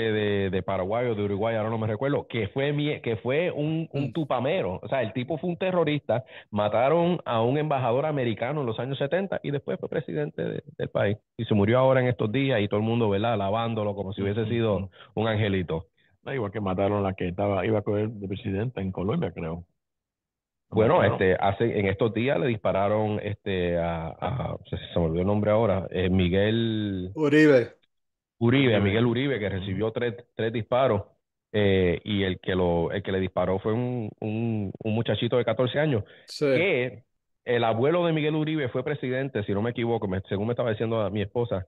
de Paraguay o de Uruguay, ahora no me recuerdo, que fue un
Mm.
tupamero. O sea, el tipo fue un terrorista, mataron a un embajador americano en los años 70 y después fue presidente del país. Y se murió ahora en estos días y todo el mundo, ¿verdad? Alabándolo como si hubiese sido un angelito.
Da igual que mataron a la que iba a coger de presidenta en Colombia, creo. La
Bueno,
mataron.
en estos días le dispararon se me olvidó el nombre ahora,
Uribe,
A
Uribe.
Miguel Uribe, que
Ujú.
recibió tres disparos, y el que le disparó fue un muchachito de 14 años,
sí.
que el abuelo de Miguel Uribe fue presidente, si no me equivoco, según me estaba diciendo a mi esposa,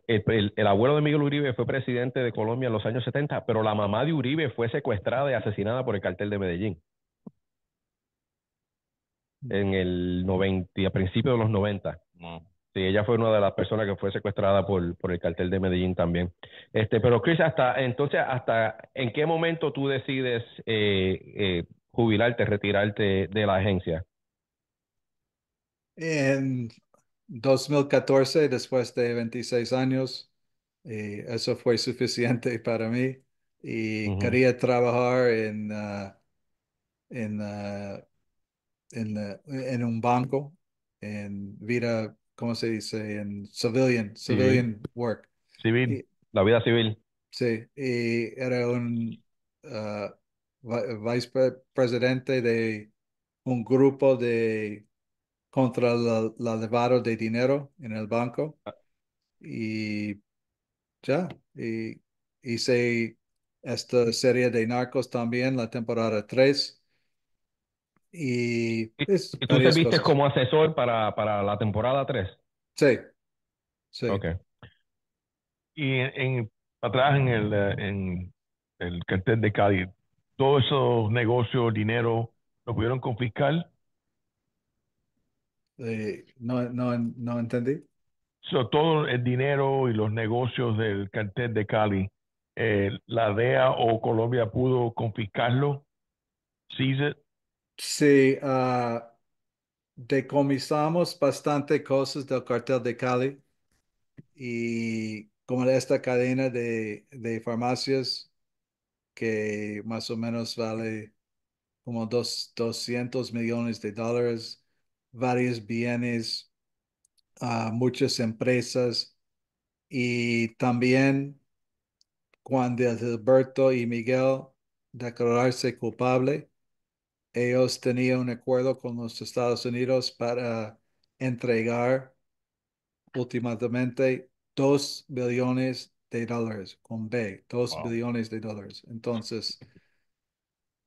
el abuelo de Miguel Uribe fue presidente de Colombia en los años 70, pero la mamá de Uribe fue secuestrada y asesinada por el cartel de Medellín en el 90, a principios de los 90.
No.
Sí, ella fue una de las personas que fue secuestrada por el cartel de Medellín también. Pero Chris, ¿hasta en qué momento tú decides jubilarte, retirarte de la agencia?
En 2014, después de 26 años, y eso fue suficiente para mí. Y
Ujú.
quería trabajar en un banco, en vida, ¿cómo se dice? En
Civil,
civilian work.
Civil.
Y,
la vida civil.
sí, y era un vicepresidente de un grupo contra la lavado de dinero en el banco. Y ya, y hice esta serie de Narcos también, la temporada 3 y
¿Y,
es
y tú
varias
serviste
cosas.
como asesor para la temporada 3?
Sí, sí.
Ok.
Y atrás en el cartel de Cali, todos esos negocios, dinero, lo pudieron confiscar.
No entendí.
So, todo el dinero y los negocios del cartel de Cali, la DEA o Colombia pudo confiscarlo, seize it.
Sí, decomisamos bastante cosas del cartel de Cali y como de esta cadena de farmacias que más o menos vale como 200 millones de dólares, varios bienes, muchas empresas y también Juan de Gilberto y Miguel declararse culpable. Ellos tenían un acuerdo con los Estados Unidos para entregar últimamente 2 billones de dólares, con B, dos
Wow.
billones de dólares. Entonces,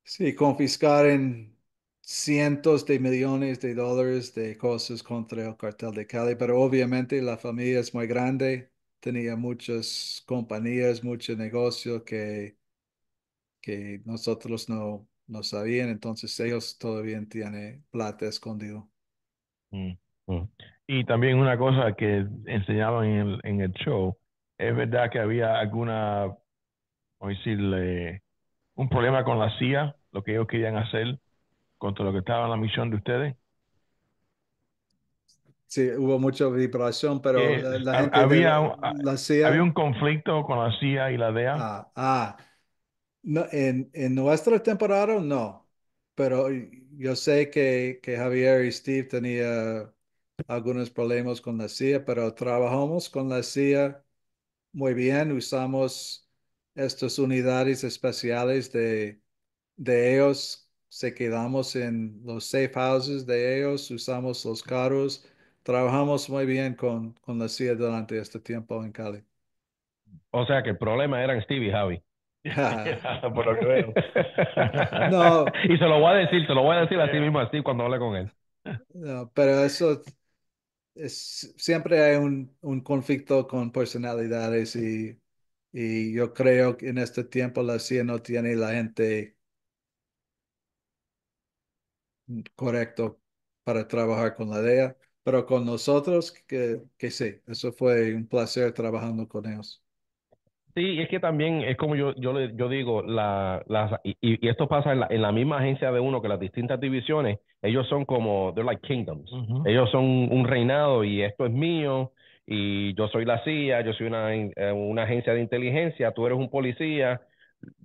sí, confiscaron cientos de millones de dólares de cosas contra el cartel de Cali, pero obviamente la familia es muy grande, tenía muchas compañías, mucho negocio que nosotros no sabían, entonces ellos todavía tienen plata escondido.
Mm, mm. Y también una cosa que enseñaban en el show, es verdad que había alguna, vamos a decirle, un problema con la CIA, lo que ellos querían hacer contra lo que estaba en la misión de ustedes.
Sí, hubo mucha vibración, pero
Que
la gente de
había,
la
había
CIA,
un conflicto con la CIA y la DEA.
ah, ah, no, en nuestra temporada no, pero yo sé que Javier y Steve tenían algunos problemas con la CIA, pero trabajamos con la CIA muy bien, usamos estas unidades especiales de ellos, se quedamos en los safe houses de ellos, usamos los carros, trabajamos muy bien con la CIA durante este tiempo en Cali.
O sea que el problema eran Steve y Javi.
Por lo que veo.
No,
Y se lo voy a decir, se lo voy a decir así
Yeah.
mismo a Steve cuando hable con él.
no, pero eso siempre hay un conflicto con personalidades y yo creo que en este tiempo la CIA no tiene la gente correcto para trabajar con la DEA, pero con nosotros, que sí, eso fue un placer trabajando con ellos.
Sí, es que también es como yo digo, y esto pasa en la misma agencia de uno, que las distintas divisiones, ellos son como, they're like kingdoms.
Ujú.
Ellos son un reinado y esto es mío, y yo soy la CIA, yo soy una agencia de inteligencia, tú eres un policía,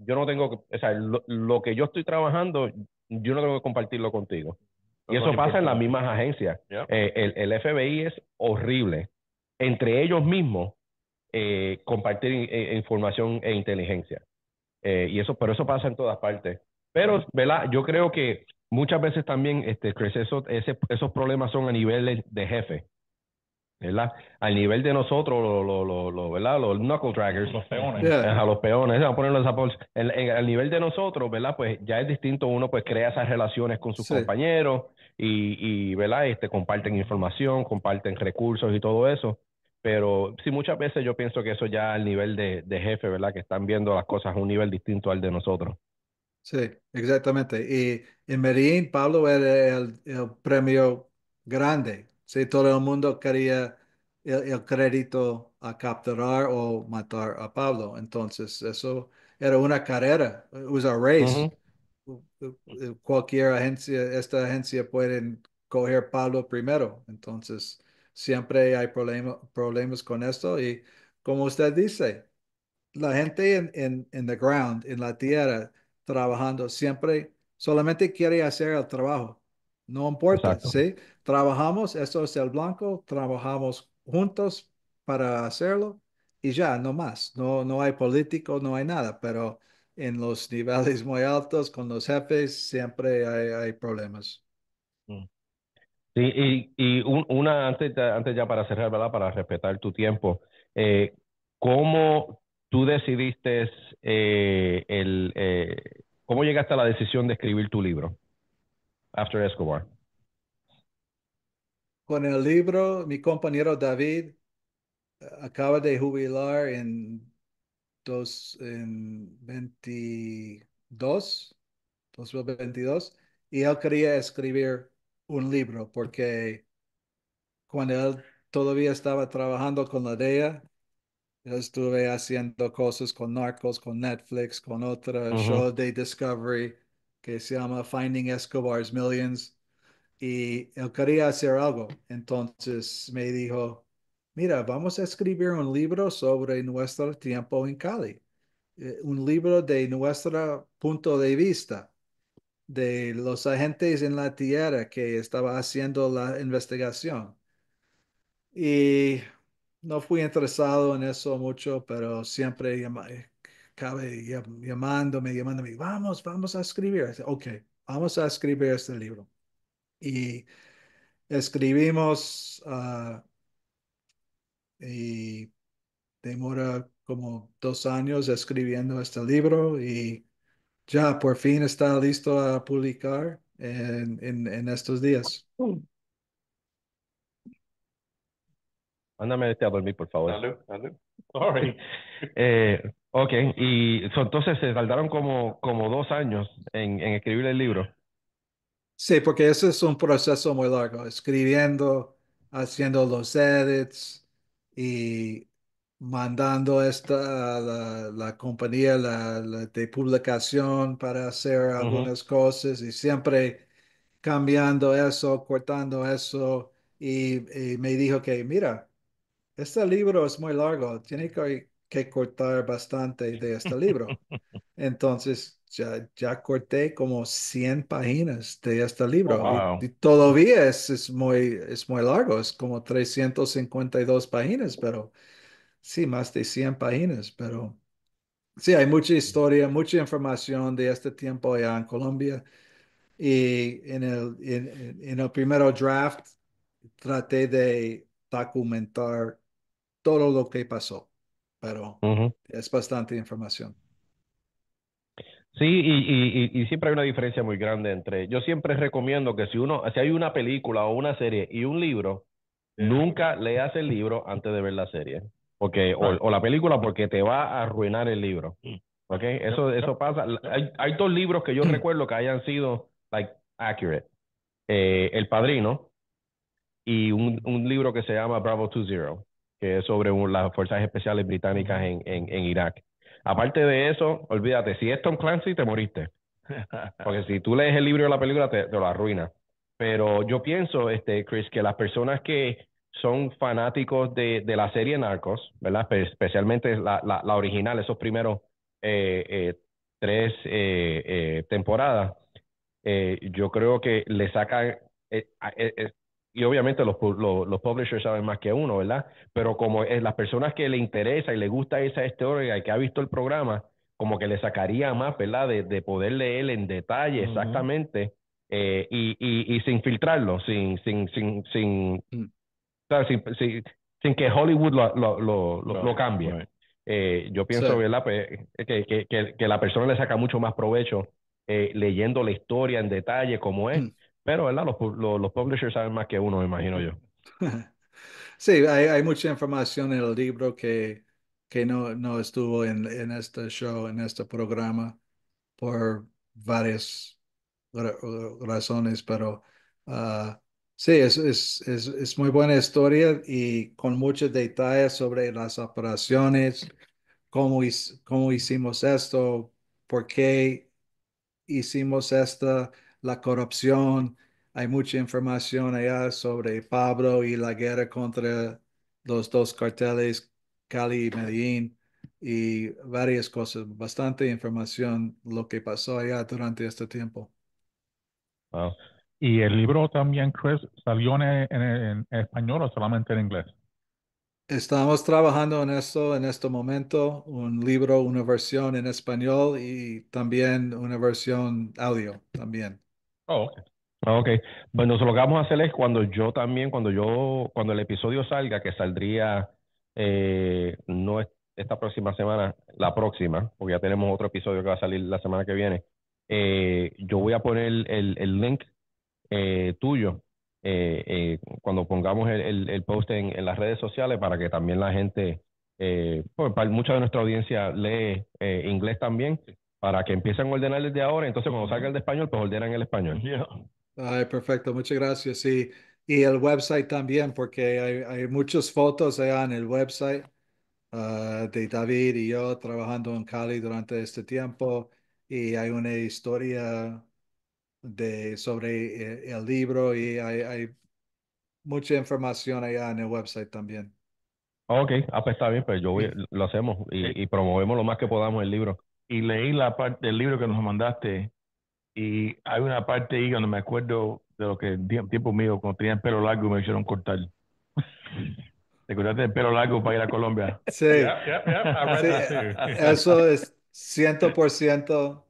yo no tengo, o sea, lo que yo estoy trabajando, yo no tengo que compartirlo contigo. Y
Eso es
eso pasa en las
importante.
mismas agencias.
Yeah.
El FBI es horrible. Entre ellos mismos compartir información e inteligencia. Y eso, pero eso pasa en todas partes. Pero, ¿verdad? Yo creo que muchas veces también, Chris, esos problemas son a nivel de jefe, ¿verdad? Al nivel de nosotros, ¿verdad? Los knuckle draggers,
Los peones.
Yeah,
a los peones, a ponerlos al nivel de nosotros, ¿verdad? Pues ya es distinto, uno pues crea esas relaciones con sus
sí,
compañeros ¿verdad? Comparten información, comparten recursos y todo eso. Pero sí, muchas veces yo pienso que eso ya al nivel de jefe, ¿verdad? Que están viendo las cosas a un nivel distinto al de nosotros.
sí, exactamente. Y en Medellín, Pablo era el premio grande. Sí, todo el mundo quería el crédito a capturar o matar a Pablo. Entonces, eso era una carrera, it was a race.
Ujú.
Cualquier agencia, esta agencia pueden coger Pablo primero. Entonces, siempre hay problemas con esto. Y como usted dice, la gente en the ground, en la tierra, trabajando, siempre solamente quiere hacer el trabajo. No importa,
Exacto.
¿sí? Trabajamos, esto es el blanco, trabajamos juntos para hacerlo y ya, no más. No, no hay político, no hay nada, pero en los niveles muy altos con los jefes siempre hay problemas.
Mm. Sí, una antes ya para cerrar, ¿verdad? Para respetar tu tiempo, ¿cómo tú decidiste cómo llegaste a la decisión de escribir tu libro, After Escobar?
Con el libro, mi compañero David acaba de jubilar en 2022, y él quería escribir un libro porque cuando él todavía estaba trabajando con la DEA, yo estuve haciendo cosas con Narcos, con Netflix, con otro
Ujú.
show de Discovery que se llama Finding Escobar's Millions, y él quería hacer algo. Entonces me dijo, mira, vamos a escribir un libro sobre nuestro tiempo en Cali, un libro de nuestro punto de vista, de los agentes en la tierra que estaba haciendo la investigación. Y no fui interesado en eso mucho, pero siempre acabe llamándome, vamos a escribir. Ok, vamos a escribir este libro. Y escribimos y demora como 2 años escribiendo este libro y ya por fin está listo a publicar en estos días.
Mándame a dormir, por favor.
Salud, salud. Sorry.
Ok, y entonces se tardaron como 2 años en escribir el libro.
Sí, porque ese es un proceso muy largo, escribiendo, haciendo los edits y mandando esta a la compañía de publicación para hacer
Ujú.
algunas cosas y siempre cambiando eso, cortando eso y me dijo que, mira, este libro es muy largo, tiene que cortar bastante de este libro. Entonces ya corté como 100 páginas de este
Oh,
libro
wow.
y todavía es muy largo, es como 352 páginas, pero sí, más de 100 páginas, pero sí, hay mucha historia, mucha información de este tiempo allá en Colombia y en el primer draft traté de documentar todo lo que pasó, pero
Ujú.
es bastante información.
Sí, y siempre hay una diferencia muy grande entre. Yo siempre recomiendo que si hay una película o una serie y un libro, nunca leas el libro antes de ver la serie,
Right.
o la película, porque te va a arruinar el libro. ¿Ok? Eso pasa. Hay dos libros que yo recuerdo que hayan sido like accurate. El Padrino y un libro que se llama Bravo 20, que es sobre las fuerzas especiales británicas en Irak. Aparte de eso, olvídate, si es Tom Clancy, te moriste. Porque si tú lees el libro de la película, te lo arruina. Pero yo pienso, Chris, que las personas que son fanáticos de la serie Narcos, ¿verdad? Especialmente la original, esos primeros eh, eh, tres temporadas, yo creo que le sacan, y obviamente los publishers saben más que uno, ¿verdad? Pero como es las personas que le interesa y le gusta esa historia y que ha visto el programa, como que le sacaría más, ¿verdad? De poder leer en detalle exactamente y sin filtrarlo,
Mm.
¿sabes? Sin que Hollywood lo cambie.
Right.
Yo
Sí.
pienso, ¿verdad? Pues, que la persona le saca mucho más provecho leyendo la historia en detalle como es, pero, ¿verdad? Los publishers saben más que uno, me imagino yo.
Sí, hay mucha información en el libro que no estuvo en este show, en este programa, por varias razones, pero sí, es muy buena historia y con muchos detalles sobre las operaciones, cómo hicimos esto, por qué hicimos la corrupción. Hay mucha información allá sobre Pablo y la guerra contra los dos carteles, Cali y Medellín, y varias cosas. Bastante información lo que pasó allá durante este tiempo.
Wow.
¿Y el libro también, Chris, salió en español o solamente en inglés?
Estamos trabajando en esto en este momento, un libro, una versión en español y también una versión audio también.
Oh, ok.
Ok, bueno, lo que vamos a hacer es cuando el episodio salga, que saldría no esta próxima semana, la próxima, porque ya tenemos otro episodio que va a salir la semana que viene, yo voy a poner el link tuyo cuando pongamos el post en las redes sociales para que también la gente, pues mucha de nuestra audiencia lee inglés también, para que empiecen a ordenar desde ahora, entonces cuando salga el de español, pues ordenan el español.
Yeah.
Ay, perfecto, muchas gracias. Sí, y el website también, porque hay muchas fotos allá en el website de David y yo trabajando en Cali durante este tiempo. Y hay una historia sobre el libro y hay mucha información allá en el website también.
Ok, pues está bien, pues lo hacemos
Eh,
y promovemos lo más que podamos el libro.
Y leí la parte del libro que nos mandaste y hay una parte ahí donde me acuerdo de lo que tiempo mío, cuando tenía el pelo largo me hicieron cortar. ¿Te cortaste el pelo largo para ir a Colombia?
Sí,
Yeah, yeah, yeah. I read
sí,
that too.
eso es 100%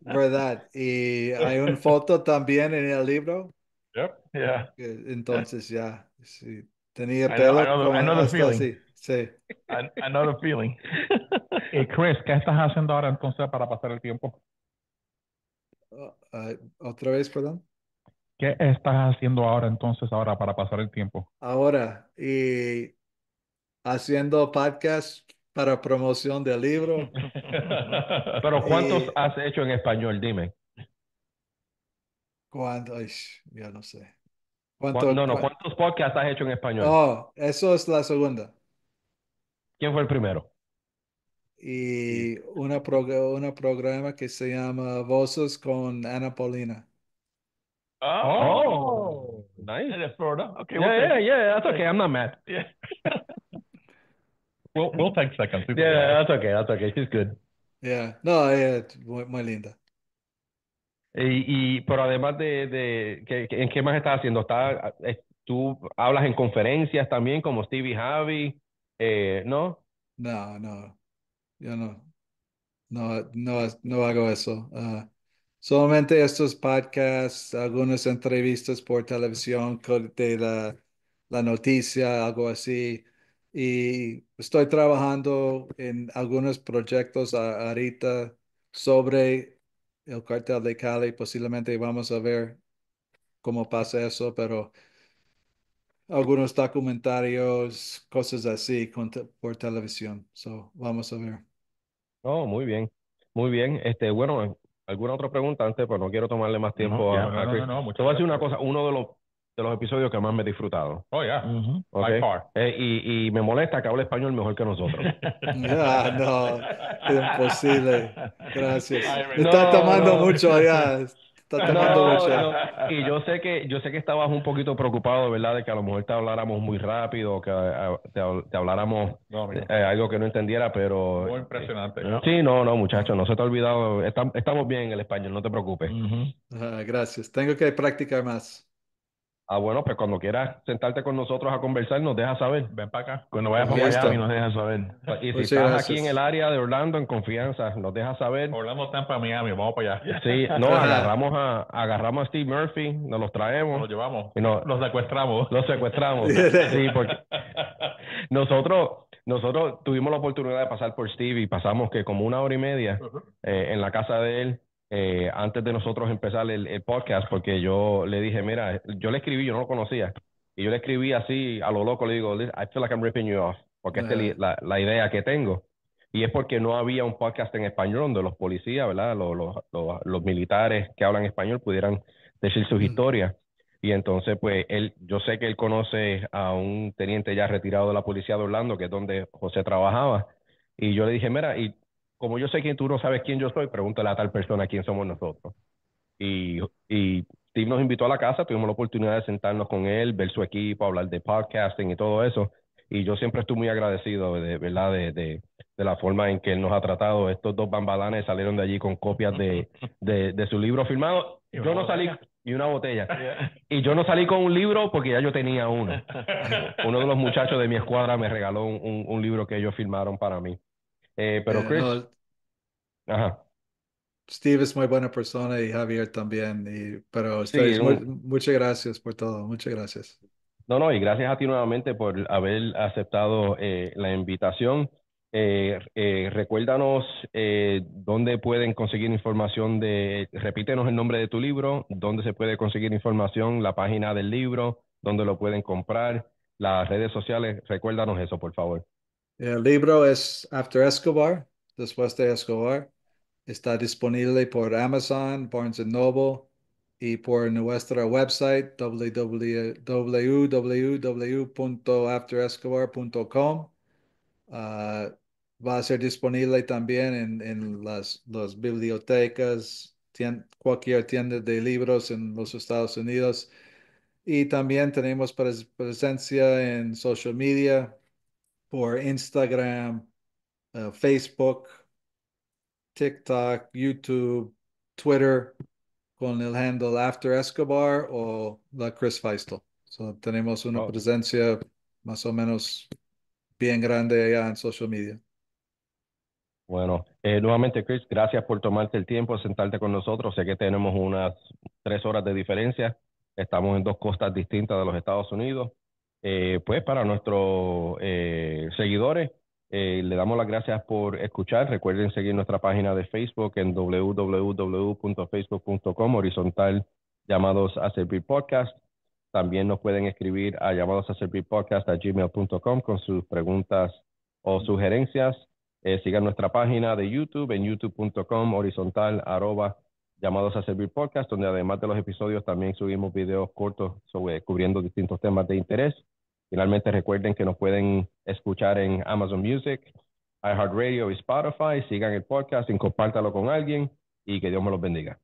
verdad. Y hay una foto también en el libro.
Yep.
Yeah.
Entonces ya, sí, tenía
I know, I
pelo
know,
como
I know the
hasta
feeling.
así. Sí.
I know the feeling.
Y Chris, ¿qué estás haciendo ahora entonces para pasar el tiempo?
Otra vez, perdón.
¿Qué estás haciendo ahora entonces ahora para pasar el tiempo?
Ahora, y haciendo podcast para promoción del libro.
Pero ¿cuántos
Y
has hecho en español? Dime.
cuando, ay, ya no sé.
No, no, ¿cuántos podcasts has hecho en español?
Oh, eso es la segunda.
¿Quién fue el primero?
Y una programa que se llama Voces con Ana Paulina.
Oh, nice.
In Florida. Okay,
Yeah,
we'll
yeah,
take it.
yeah, that's okay. I'm not mad.
Yeah.
We'll take seconds.
Yeah, that's okay, that's okay. She's good.
Yeah. No, muy, muy linda.
Pero además ¿en qué más estás haciendo? ¿Tú hablas en conferencias también como Stevie Harvey? ¿No?
No, no, yo no. No, no, no hago eso. Solamente estos podcasts, algunas entrevistas por televisión de la noticia, algo así. Y estoy trabajando en algunos proyectos ahorita sobre el cartel de Cali. Posiblemente vamos a ver cómo pasa eso, pero algunos documentarios, cosas así por televisión. So, vamos a ver.
Oh, muy bien. Muy bien. Bueno, ¿alguna otra pregunta antes? Pues no quiero tomarle más tiempo
ya.
a Chris.
No.
Te voy a decir una cosa, uno de los episodios que más me he disfrutado.
Oh, yeah.
Mhm.
¿Ok?
By far.
Y me molesta que hable español mejor que nosotros.
Ya, no, imposible. Gracias. Está
No,
tomando
no.
mucho ya. Está tomando
No,
mucho.
no. Y yo sé que estabas un poquito preocupado, ¿verdad? De que a lo mejor te habláramos muy rápido, que te habláramos
No, mijo.
algo que no entendiera, pero
Muy impresionante.
sí, no, muchacho, no se te ha olvidado. Estamos bien en el español, no te preocupes.
Mhm.
Gracias. Tengo que practicar más.
Ah, bueno, pues cuando quieras sentarte con nosotros a conversar, nos dejas saber.
Ven para acá.
Cuando vayas para
Listo.
Miami nos dejas saber.
Y si
Muchas
estás aquí en el
gracias.
área de Orlando, en confianza, nos dejas saber.
Orlando, Tampa, Miami. Vamos para allá.
Sí, no,
Ajá.
agarramos a Steve Murphy, nos los
Nos
traemos
lo llevamos.
y
Los secuestramos.
los secuestramos. Sí, porque nosotros tuvimos la oportunidad de pasar por Steve y pasamos que como una hora y media en la casa de él antes de nosotros empezar el podcast, porque yo le dije, mira, yo le escribí, yo no lo conocía, y yo le escribí así a lo loco, le digo, I feel like I'm ripping you off, porque esta es la idea que tengo. Y es porque no había un podcast en español donde los policías, ¿verdad? Los militares que hablan español pudieran decir sus historias. Y entonces, pues, yo sé que él conoce a un teniente ya retirado de la policía de Orlando, que es donde José trabajaba. Y yo le dije, mira, y como yo sé que tú no sabes quién yo soy, pregúntale a tal persona quién somos nosotros. Y Steve nos invitó a la casa, tuvimos la oportunidad de sentarnos con él, ver su equipo, hablar de podcasting y todo eso. Y yo siempre estoy muy agradecido, ¿verdad? De la forma en que él nos ha tratado. Estos dos bambalanes salieron de allí con copias de su libro firmado. Yo no salí, y una botella. Y yo no salí con un libro porque ya yo tenía uno. Uno de los muchachos de mi escuadra me regaló un libro que ellos firmaron para mí. Pero Chris,
No,
ajá.
Steve es muy buena persona y Javier también. Pero
Sí,
ustedes, muchas gracias por todo. Muchas gracias.
no, y gracias a ti nuevamente por haber aceptado la invitación. Recuérdanos dónde pueden conseguir información repítenos el nombre de tu libro, dónde se puede conseguir información, la página del libro, dónde lo pueden comprar, las redes sociales, recuérdanos eso, por favor.
El libro es After Escobar, después de Escobar. Está disponible por Amazon, Barnes Noble y por nuestra website www.afterescobar.com. Va a ser disponible también en las bibliotecas, cualquier tienda de libros en los Estados Unidos. Y también tenemos presencia en social media por Instagram, Facebook, TikTok, YouTube, Twitter, con el handle After Escobar o la Chris Feistel. So, tenemos una
Oh,
presencia más o menos bien grande allá en social media.
Bueno, nuevamente, Chris, gracias por tomarte el tiempo de sentarte con nosotros. Sé que tenemos unas 3 horas de diferencia. Estamos en 2 costas distintas de los Estados Unidos. Pues para nuestros seguidores, le damos las gracias por escuchar. Recuerden seguir nuestra página de Facebook en www.facebook.com horizontal llamados a servir podcast. También nos pueden escribir a llamados a servir podcast@gmail.com con sus preguntas o sugerencias. Sigan nuestra página de YouTube en youtube.com horizontal llamados a servir podcast, donde además de los episodios también subimos videos cortos cubriendo distintos temas de interés. Finalmente recuerden que nos pueden escuchar en Amazon Music, iHeartRadio y Spotify. Sigan el podcast y compártalo con alguien y que Dios me los bendiga.